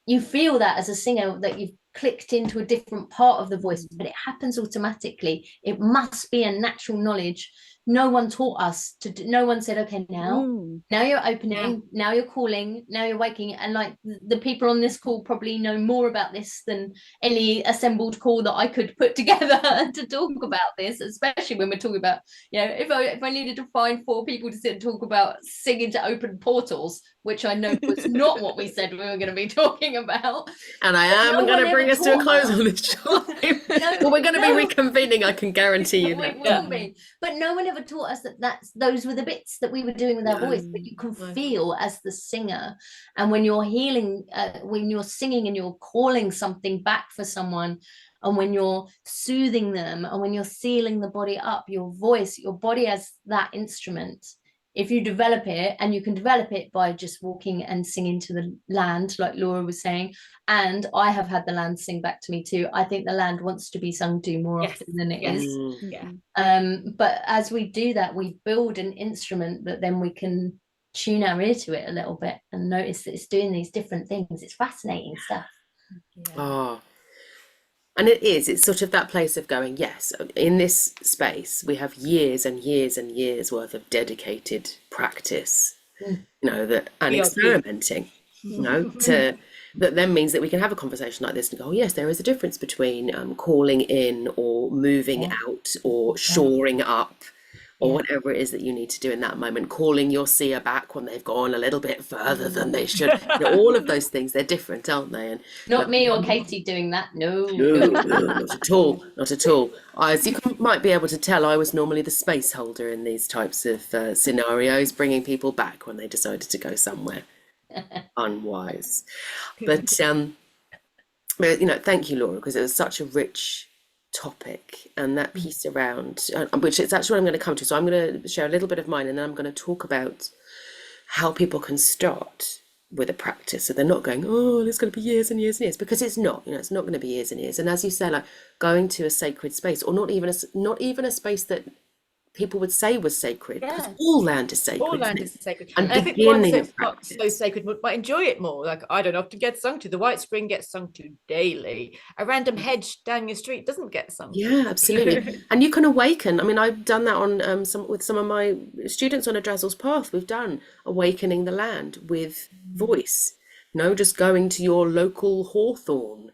you feel that as a singer, that you've clicked into a different part of the voice, but it happens automatically. It must be a natural knowledge. No one taught us to do, no one said, okay, now you're opening, now you're calling, now you're waking. And like the people on this call probably know more about this than any assembled call that I could put together to talk about this, especially when we're talking about, if I needed to find 4 people to sit and talk about singing to open portals, which I know was not what we said we were going to be talking about. And I am going to bring us to a close on this time. Well, we're going to be reconvening, I can guarantee you. We will be. But no one ever taught us that those were the bits that we were doing with our voice, but you can feel as the singer. And when you're healing, when you're singing and you're calling something back for someone, and when you're soothing them, and when you're sealing the body up, your voice, your body as that instrument, if you develop it, and you can develop it by just walking and singing to the land, like Laura was saying, and I have had the land sing back to me too. I think the land wants to be sung to more often than it is. But as we do that, we build an instrument that then we can tune our ear to it a little bit and notice that it's doing these different things. It's fascinating stuff. And it's sort of that place of going, yes, in this space we have years and years and years worth of dedicated practice, you know, that, and experimenting, you know, to that then means that we can have a conversation like this and go, oh yes, there is a difference between calling in or moving out or shoring up or whatever it is that you need to do in that moment, calling your seer back when they've gone a little bit further than they should. You know, all of those things, they're different, aren't they? And not me or Katie doing that. No, not at all, not at all. As you might be able to tell, I was normally the space holder in these types of scenarios, bringing people back when they decided to go somewhere unwise. But you know, thank you, Laura, because it was such a rich topic, and that piece around which is actually what I'm going to come to. So I'm going to share a little bit of mine, and then I'm going to talk about how people can start with a practice, so they're not going, oh, it's going to be years and years and years, because it's not, you know, it's not going to be years and years. And as you say, like going to a sacred space, or not even a space that people would say was sacred, because all land is sacred. All land is sacred. And I think one that's not so sacred might enjoy it more. Like, I don't often get sung to. The White Spring gets sung to daily. A random hedge down your street doesn't get sung to. Yeah, absolutely. And you can awaken. I mean, I've done that on with some of my students on a Drazzle's Path. We've done awakening the land with voice. You know, just going to your local hawthorn,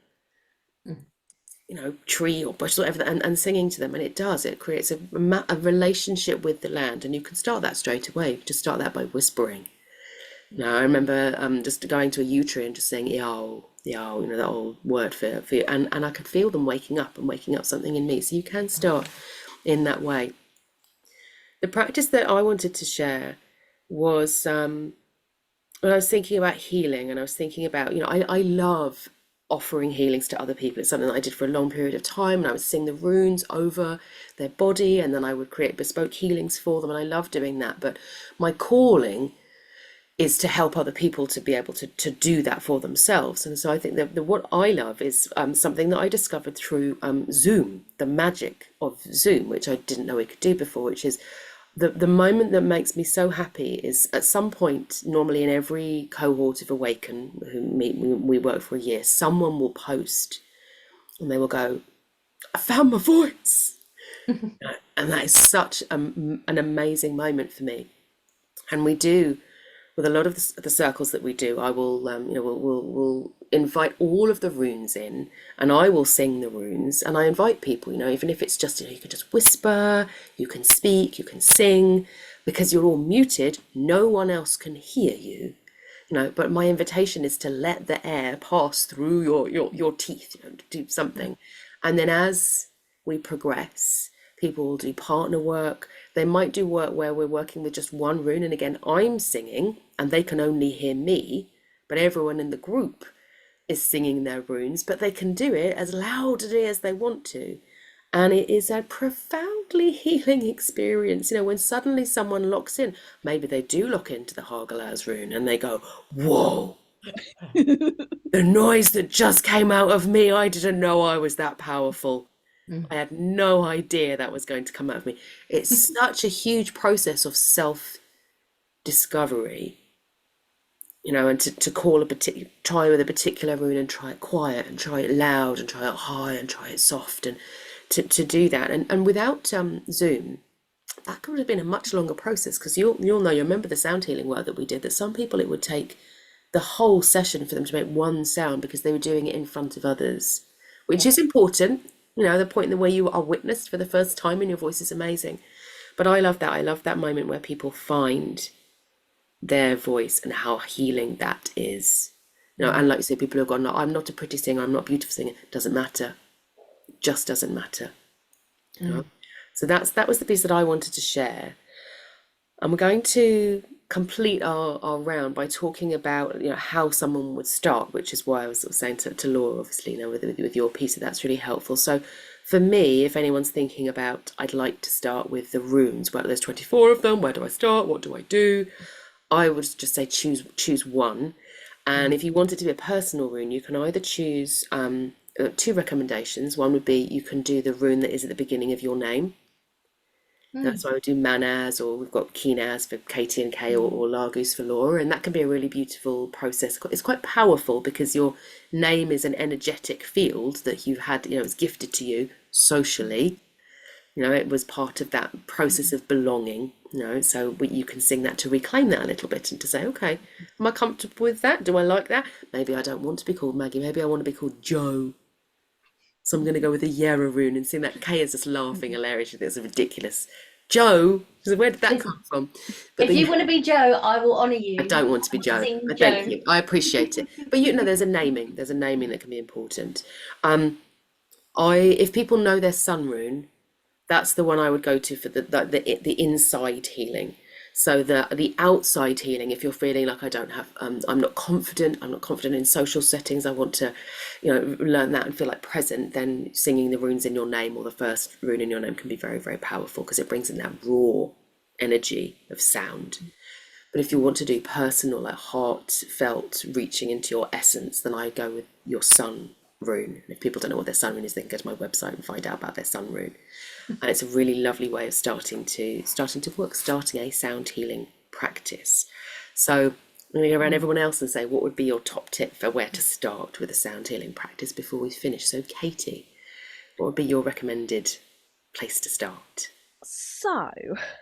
you know, tree or bush, whatever, and singing to them, and it creates a relationship with the land. And you can start that straight away. Just start that by whispering. Now, I remember just going to a yew tree and just saying "yow, yow," you know, that old word for you, and I could feel them waking up something in me. So you can start in that way. The practice that I wanted to share was when I was thinking about healing, and I was thinking about, you know, I love offering healings to other people. It's something that I did for a long period of time, and I would sing the runes over their body, and then I would create bespoke healings for them, and I love doing that. But my calling is to help other people to be able to do that for themselves. And so I think that what I love is something that I discovered through Zoom, the magic of Zoom, which I didn't know we could do before, which is the moment that makes me so happy is at some point, normally in every cohort of Awaken we work for a year, someone will post and they will go, I found my voice. And that is such an amazing moment for me. And we do, with a lot of the circles that we do, I will, you know, we'll invite all of the runes in, and I will sing the runes, and I invite people, you know, even if it's just, you know, you can just whisper, you can speak, you can sing, because you're all muted, no one else can hear you, you know, but my invitation is to let the air pass through your teeth, you know, to do something. And then as we progress, people will do partner work. They might do work where we're working with just one rune, and again, I'm singing and they can only hear me, but everyone in the group is singing their runes, but they can do it as loudly as they want to. And it is a profoundly healing experience. You know, when suddenly someone locks in, maybe they do lock into the Hagalaz rune and they go, whoa, the noise that just came out of me, I didn't know I was that powerful. I had no idea that was going to come out of me. It's such a huge process of self-discovery, you know, and to call try with a particular rune and try it quiet and try it loud and try it high and try it soft, and to do that. And without Zoom, that could have been a much longer process, because you'll know, you remember the sound healing work that we did, that some people it would take the whole session for them to make one sound because they were doing it in front of others, which is important. You know, the point where you are witnessed for the first time and your voice is amazing. But I love that. I love that moment where people find their voice and how healing that is. You know, and like you say, people have gone, no, I'm not a pretty singer, I'm not a beautiful singer. Doesn't matter. It just doesn't matter. You know? So that was the piece that I wanted to share. And we're going to complete our round by talking about, you know, how someone would start, which is why I was sort of saying to Laura, obviously, you know, with your piece, that's really helpful. So for me, if anyone's thinking about, I'd like to start with the runes, well, there's 24 of them, where do I start, what do I do, I would just say choose one. And if you want it to be a personal rune, you can either choose two recommendations. One would be you can do the rune that is at the beginning of your name. That's why we do Manaz, or we've got Keenaz for Katie and Kay, or Largus for Laura, and that can be a really beautiful process. It's quite powerful because your name is an energetic field that you've had, you know, it's gifted to you socially. You know, it was part of that process of belonging, you know, so you can sing that to reclaim that a little bit and to say, okay, am I comfortable with that? Do I like that? Maybe I don't want to be called Maggie, maybe I want to be called Joe. So I'm going to go with the Yarra rune and sing that. Kay is just laughing hilariously. It's ridiculous. Joe, so where did that come from? But if you want to be Joe, I will honour you. I don't want to be Joe. But thank you. I appreciate it. But you know, there's a naming. There's a naming that can be important. If people know their sun rune, that's the one I would go to for the inside healing. So the outside healing, if you're feeling like I'm not confident in social settings, I want to, you know, learn that and feel like present, then singing the runes in your name, or the first rune in your name, can be very, very powerful because it brings in that raw energy of sound. But if you want to do personal, like heartfelt, reaching into your essence, then I go with your sun rune. And if people don't know what their sun rune is, they can go to my website and find out about their sun rune. And it's a really lovely way of starting a sound healing practice. So I'm going to go around everyone else and say, what would be your top tip for where to start with a sound healing practice before we finish? So Katie, what would be your recommended place to start? So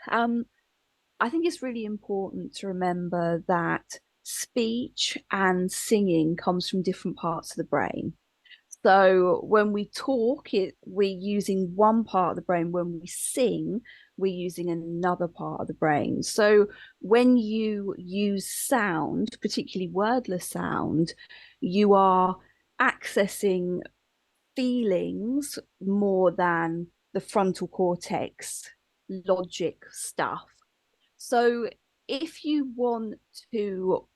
I think it's really important to remember that speech and singing comes from different parts of the brain. So when we talk, we're using one part of the brain. When we sing, we're using another part of the brain. So when you use sound, particularly wordless sound, you are accessing feelings more than the frontal cortex logic stuff. So if you want to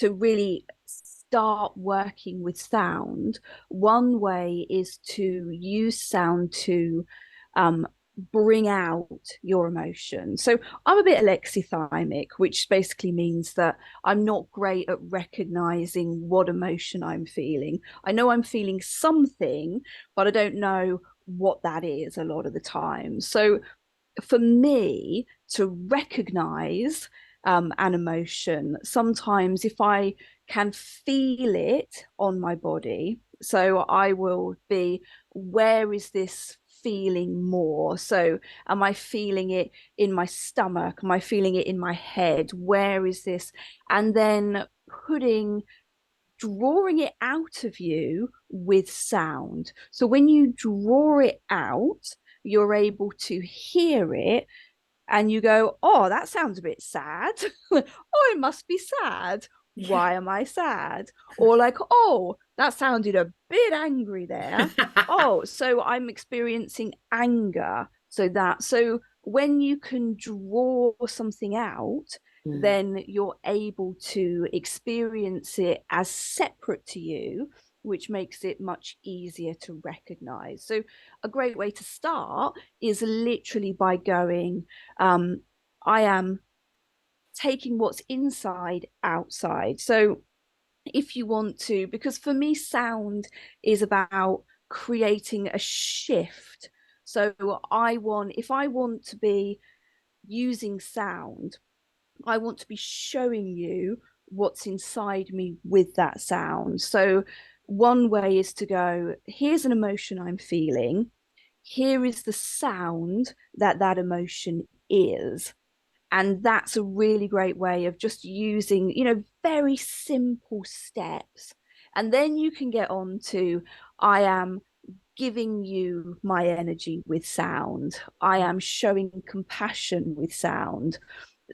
really start working with sound, one way is to use sound to bring out your emotion. So I'm a bit alexithymic, which basically means that I'm not great at recognizing what emotion I'm feeling. I know I'm feeling something, but I don't know what that is a lot of the time. So for me to recognize an emotion, sometimes if I can feel it on my body, so I will be, where is this feeling more? So am I feeling it in my stomach? Am I feeling it in my head? Where is this? And then drawing it out of you with sound. So when you draw it out, you're able to hear it and you go, oh, that sounds a bit sad. Oh, it must be sad. Why am I sad? Or like, oh, that sounded a bit angry there. Oh, so I'm experiencing anger. So when you can draw something out, then you're able to experience it as separate to you, which makes it much easier to recognize. So a great way to start is literally by going, I am taking what's inside outside. So if you want to, because for me, sound is about creating a shift. So if I want to be using sound, I want to be showing you what's inside me with that sound. So one way is to go, here's an emotion I'm feeling. Here is the sound that emotion is. And that's a really great way of just using, you know, very simple steps. And then you can get on to, I am giving you my energy with sound. I am showing compassion with sound.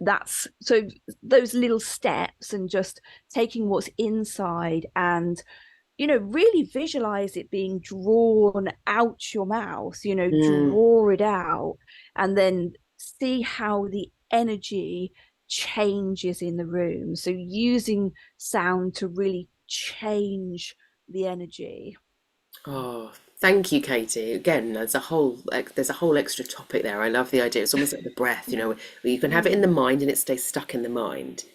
That's so those little steps, and just taking what's inside and, you know, really visualize it being drawn out your mouth, you know, draw it out, and then see how the energy changes in the room. So using sound to really change the energy. Oh, thank you, Katie. Again, there's a whole extra topic there. I love the idea. It's almost like the breath, where you can have it in the mind and it stays stuck in the mind,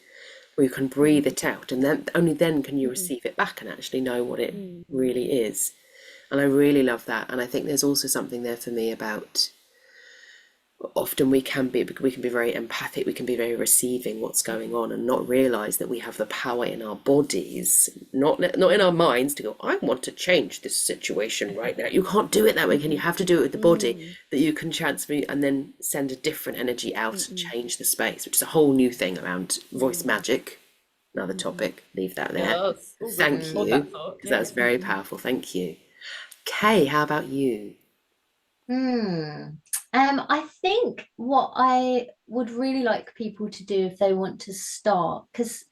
or you can breathe it out, and then only then can you receive it back and actually know what it really is. And I really love that. And I think there's also something there for me about, often we can be very empathic, we can be very receiving what's going on, and not realize that we have the power in our bodies, not in our minds, to go, I want to change this situation right now. You can't do it that way, can you? Have to do it with the body, that you can transmute and then send a different energy out to change the space, which is a whole new thing around voice magic. Another topic, leave that there. Yes. Thank you, because that's very powerful. Thank you. Kay, how about you? I think what I would really like people to do if they want to start, because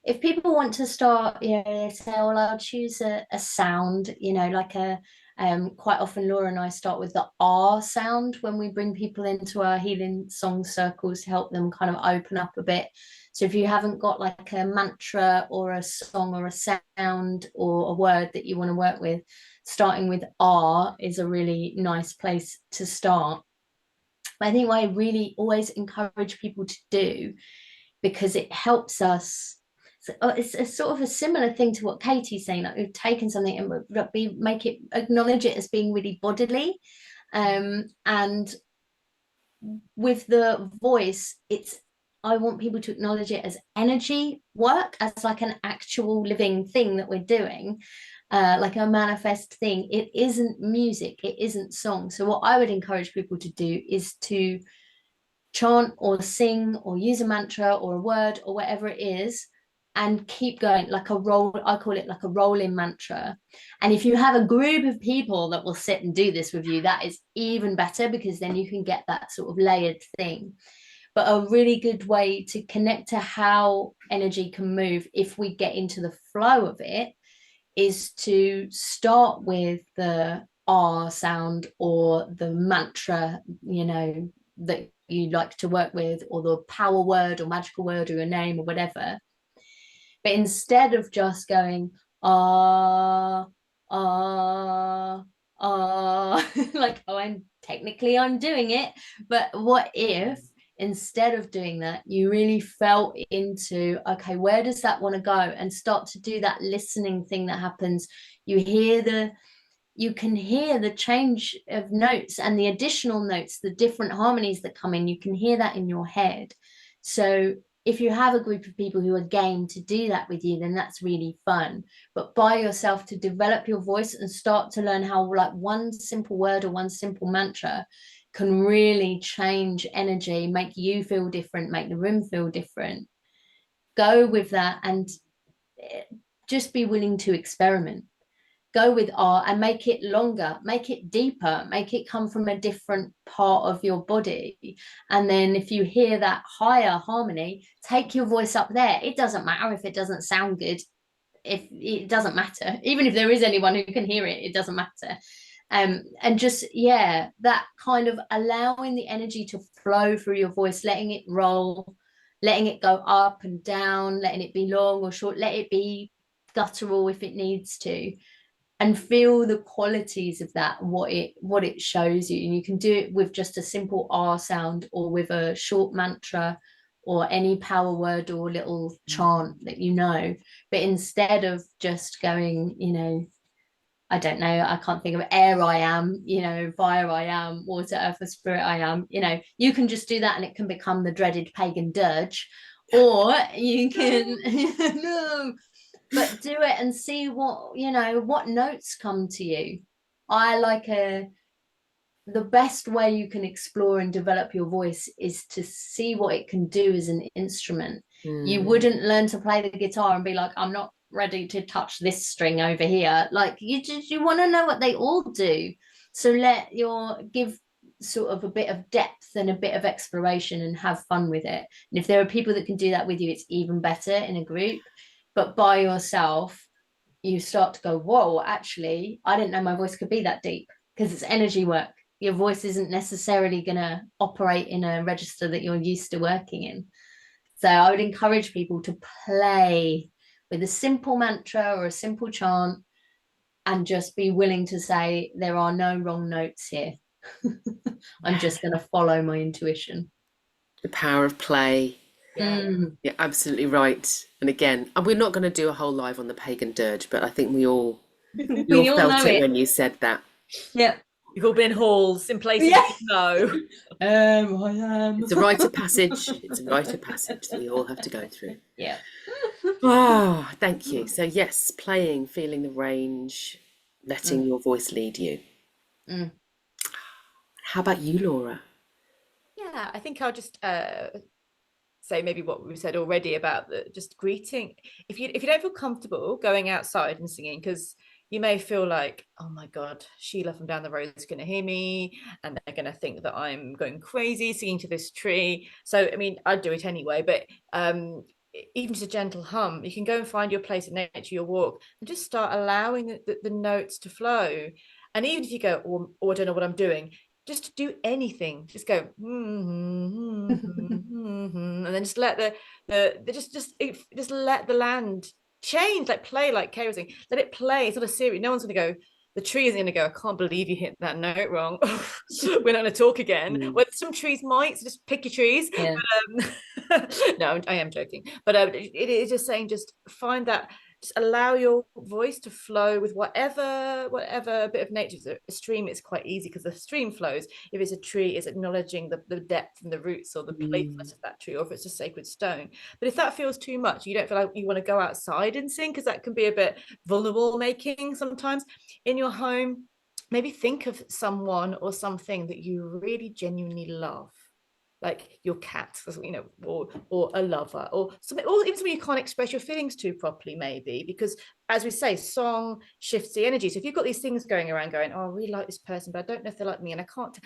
if people want to start, they say, well, I'll choose a sound, like quite often Laura and I start with the R sound when we bring people into our healing song circles to help them kind of open up a bit. So if you haven't got like a mantra or a song or a sound or a word that you want to work with, starting with R is a really nice place to start. I think what I really always encourage people to do, because it helps us, it's a sort of a similar thing to what Katie's saying, like we've taken something and acknowledge it as being really bodily, and with the voice, I want people to acknowledge it as energy work, as like an actual living thing that we're doing, like a manifest thing. It isn't music, it isn't song. So what I would encourage people to do is to chant or sing or use a mantra or a word or whatever it is, and keep going, like a roll. I call it like a rolling mantra. And if you have a group of people that will sit and do this with you, that is even better, because then you can get that sort of layered thing. But a really good way to connect to how energy can move if we get into the flow of it is to start with the R sound or the mantra, that you like to work with, or the power word or magical word or your name or whatever. But instead of just going, like, I'm doing it. But what if instead of doing that, you really felt into, okay, where does that want to go? And start to do that listening thing that happens. You can hear the change of notes and the additional notes, the different harmonies that come in. You can hear that in your head. So if you have a group of people who are game to do that with you, then that's really fun. But by yourself, to develop your voice and start to learn how, like, one simple word or one simple mantra can really change energy, make you feel different, make the room feel different. Go with that and just be willing to experiment. Go with R and make it longer, make it deeper, make it come from a different part of your body. And then if you hear that higher harmony, take your voice up there. It doesn't matter if it doesn't sound good. If it doesn't matter, even if there is anyone who can hear it, it doesn't matter. And just, that kind of allowing the energy to flow through your voice, letting it roll, letting it go up and down, letting it be long or short, let it be guttural if it needs to, and feel the qualities of that, what it shows you. And you can do it with just a simple R sound, or with a short mantra, or any power word or little chant that but instead of just going, I don't know, I can't think of air I am, fire I am, water, earth, or spirit I am, you can just do that and it can become the dreaded pagan dirge. Or you can no, but do it and see what notes come to you. I like the best way you can explore and develop your voice is to see what it can do as an instrument. You wouldn't learn to play the guitar and be like, I'm not ready to touch this string over here. Like, you want to know what they all do. So give sort of a bit of depth and a bit of exploration and have fun with it. And if there are people that can do that with you, it's even better in a group. But by yourself, you start to go, whoa, actually, I didn't know my voice could be that deep, because it's energy work. Your voice isn't necessarily going to operate in a register that you're used to working in. So I would encourage people to play with a simple mantra or a simple chant and just be willing to say, there are no wrong notes here. I'm just going to follow my intuition. The power of play. Yeah. You're absolutely right. And again, we're not going to do a whole live on the pagan dirge, but I think we all felt it when you said that. Yeah. You've all been in halls, in places you know. I am. It's a rite of passage. It's a rite of passage that we all have to go through. Yeah. Oh, thank you. So yes, playing, feeling the range, letting your voice lead you. How about you, Laura? Yeah, I think I'll just say maybe what we've said already about the just greeting. If you don't feel comfortable going outside and singing, because you may feel like, oh my God, Sheila from down the road is going to hear me and they're going to think that I'm going crazy singing to this tree. So, I mean, I'd do it anyway, but even just a gentle hum, you can go and find your place in nature, your walk, and just start allowing the notes to flow. And even if you go, oh, I don't know what I'm doing, just do anything, just go and then just let just let the land change, like play, like Kay was saying, let it play. It's not a series. No one's going to go, the tree isn't going to go, I can't believe you hit that note wrong. We're not going to talk again. Well, some trees might, so just pick your trees. Yeah. But, no, I am joking, but it is just saying, just find that, just allow your voice to flow with whatever bit of nature. So a stream is quite easy because the stream flows. If it's a tree, it's acknowledging the depth and the roots or the playfulness of that tree, or if it's a sacred stone. But if that feels too much, you don't feel like you want to go outside and sing, because that can be a bit vulnerable making sometimes in your home. Maybe think of someone or something that you really genuinely love, like your cat, you know, or a lover, or something, or even something you can't express your feelings to properly, maybe, because as we say, song shifts the energy. So if you've got these things going around going, oh, I really like this person, but I don't know if they like me and I can't,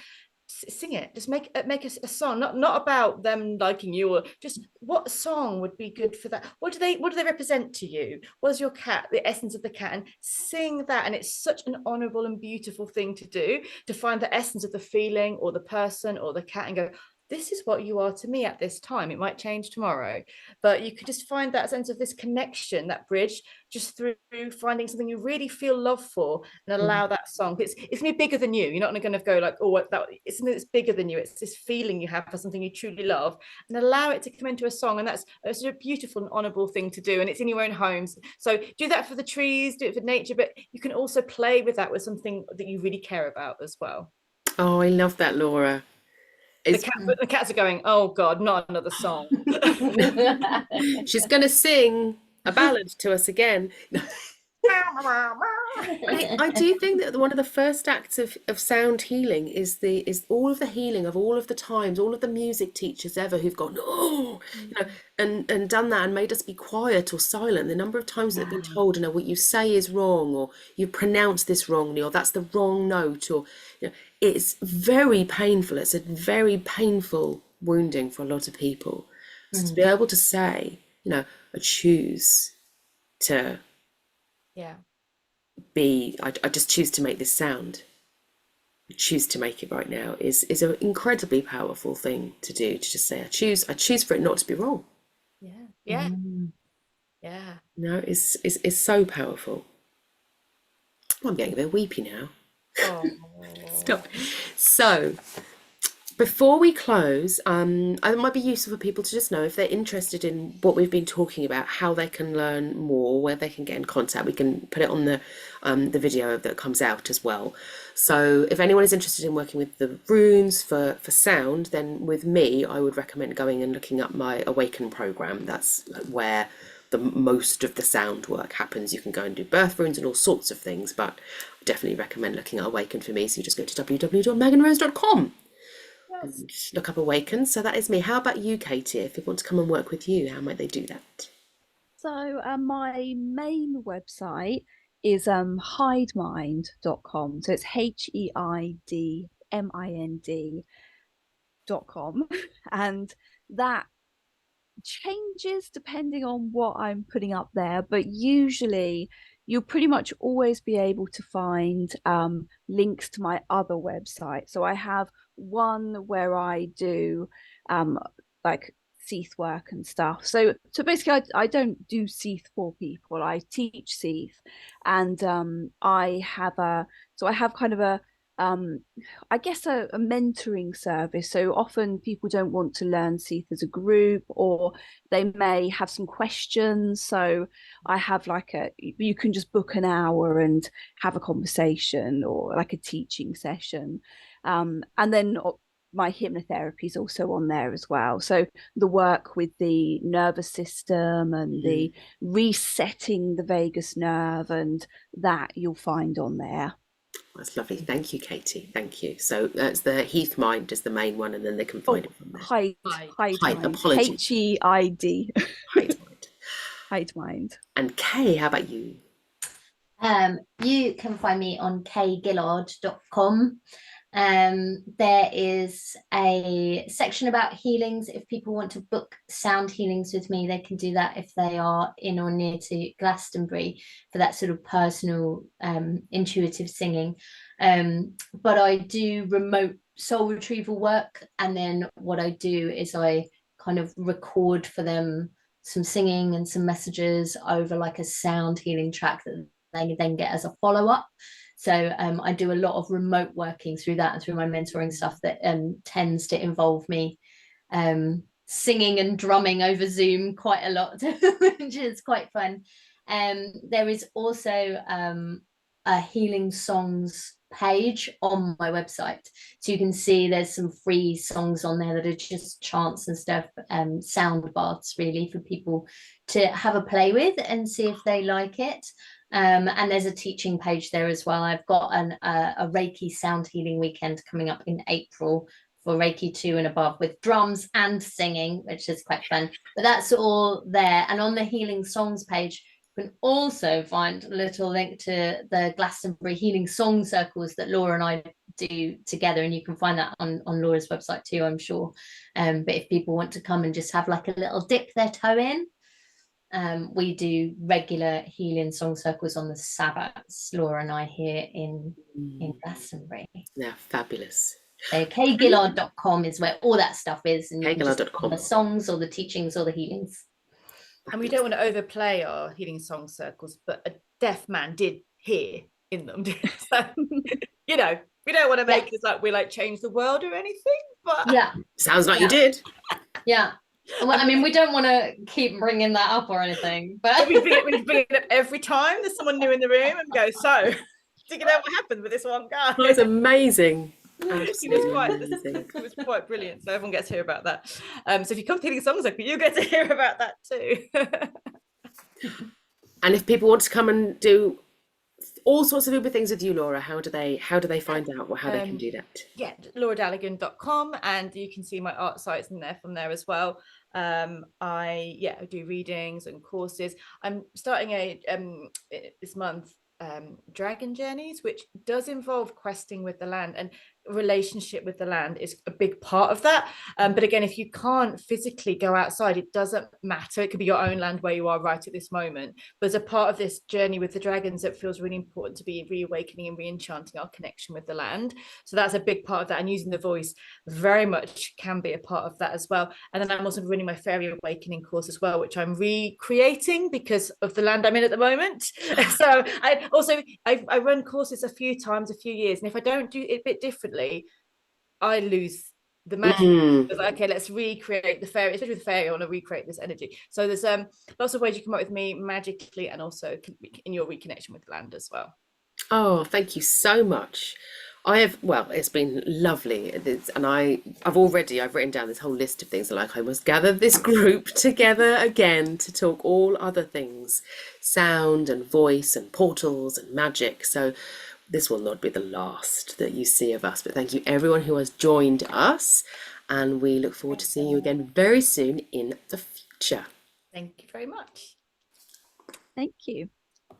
sing it. Just make a song, not about them liking you, or just what song would be good for that. What do they represent to you? What is your cat, the essence of the cat? And sing that. And it's such an honorable and beautiful thing to do, to find the essence of the feeling or the person or the cat and go, this is what you are to me at this time. It might change tomorrow, but you could just find that sense of this connection, that bridge, just through finding something you really feel love for, and allow that song. It's gonna be bigger than you. You're not going to go like, oh, what that, it's something that's bigger than you. It's this feeling you have for something you truly love, and allow it to come into a song. And that's a beautiful and honorable thing to do. And it's in your own homes. So do that for the trees, do it for nature, but you can also play with that with something that you really care about as well. Oh, I love that, Laura. The cats are going, oh God, not another song. She's going to sing a ballad to us again. I do think that one of the first acts of sound healing is all of the healing of all of the times, all of the music teachers ever who've gone, oh, you know, and done that and made us be quiet or silent. The number of times that have been told, you know, what you say is wrong, or you pronounce this wrongly, or that's the wrong note, or, you know, it's very painful. It's a very painful wounding for a lot of people. So to be able to say, you know, I choose to I just choose to make this sound. I choose to make it right now is an incredibly powerful thing to do, to just say, I choose for it not to be wrong. Yeah. No, it's so powerful. Oh, I'm getting a bit weepy now. Oh. Stop. So before we close, it might be useful for people to just know, if they're interested in what we've been talking about, how they can learn more, where they can get in contact. We can put it on the video that comes out as well. So if anyone is interested in working with the runes for sound, then with me, I would recommend going and looking up my Awaken program. That's where the most of the sound work happens. You can go and do birth runes and all sorts of things, but I definitely recommend looking at Awaken for me. So you just go to www.meganrose.com. and look up Awaken. So that is me. How about you, Katie? If people want to come and work with you, how might they do that? So my main website is HeidMind.com. So it's HeidMind.com, and that changes depending on what I'm putting up there, but usually you'll pretty much always be able to find links to my other website. So I have one where I do like Seath work and stuff. So basically I don't do Seath for people. I teach Seath, and I have kind of a I guess a mentoring service. So often people don't want to learn Seath as a group, or they may have some questions. So I have you can just book an hour and have a conversation, or like a teaching session. And then my hypnotherapy is also on there as well. So the work with the nervous system and the resetting the vagus nerve, and that you'll find on there. That's lovely. Thank you, Katie. Thank you. So that's the Heath Mind is the main one, and then they can find it from there. Hide. Apologies. HEID. Hide Mind. Hide Mind. And Kay, how about you? You can find me on kaygillard.com. There is a section about healings. If people want to book sound healings with me, they can do that if they are in or near to Glastonbury for that sort of personal intuitive singing. But I do remote soul retrieval work, and then what I do is I kind of record for them some singing and some messages over like a sound healing track that they then get as a follow-up. So I do a lot of remote working through that and through my mentoring stuff that tends to involve me singing and drumming over Zoom quite a lot, which is quite fun. There is also a healing songs page on my website. So you can see there's some free songs on there that are just chants and stuff, sound baths really for people to have a play with and see if they like it. And there's a teaching page there as well. I've got a Reiki sound healing weekend coming up in April for Reiki 2 and above with drums and singing, which is quite fun. But that's all there. And on the healing songs page, you can also find a little link to the Glastonbury Healing Song Circles that Laura and I do together. And you can find that on Laura's website too, I'm sure. But if people want to come and just have like a little dip their toe in, we do regular healing song circles on the Sabbaths, Laura and I here in Glastonbury. Yeah, fabulous. So kaygillard.com is where all that stuff is, and kaygillard.com. the songs or the teachings or the healings. And we don't want to overplay our healing song circles, but a deaf man did hear in them. So, we don't want to make it like we change the world or anything, but sounds like you did. Yeah. Well, I mean, we don't want to keep bringing that up or anything, but we bring it up every time there's someone new in the room and go, so do you know what happened with this one guy? That was amazing. It was quite brilliant. So everyone gets to hear about that. So if you come to Healing Songs, you get to hear about that too. And if people want to come and do all sorts of Uber things with you, Laura, how do they find out how they can do that? Yeah, lauradalligan.com, and you can see my art sites in there from there as well. I do readings and courses. I'm starting this month dragon journeys, which does involve questing with the land, and relationship with the land is a big part of that. But again, if you can't physically go outside, it doesn't matter. It could be your own land where you are right at this moment. But as a part of this journey with the dragons, it feels really important to be reawakening and re-enchanting our connection with the land. So that's a big part of that, and using the voice very much can be a part of that as well. And then I'm also running my fairy awakening course as well, which I'm recreating because of the land I'm in at the moment. So I run courses a few years, and if I don't do it a bit differently, I lose the magic. Okay, let's recreate the fairy, especially with fairy. I want to recreate this energy. So there's lots of ways you can work with me magically, and also in your reconnection with the land as well. Oh, thank you so much. It's been lovely, and I've written down this whole list of things. Like, I must gather this group together again to talk all other things, sound and voice and portals and magic. So this will not be the last that you see of us, but thank you everyone who has joined us, and we look forward to seeing you again very soon in the future. Thank you very much. Thank you.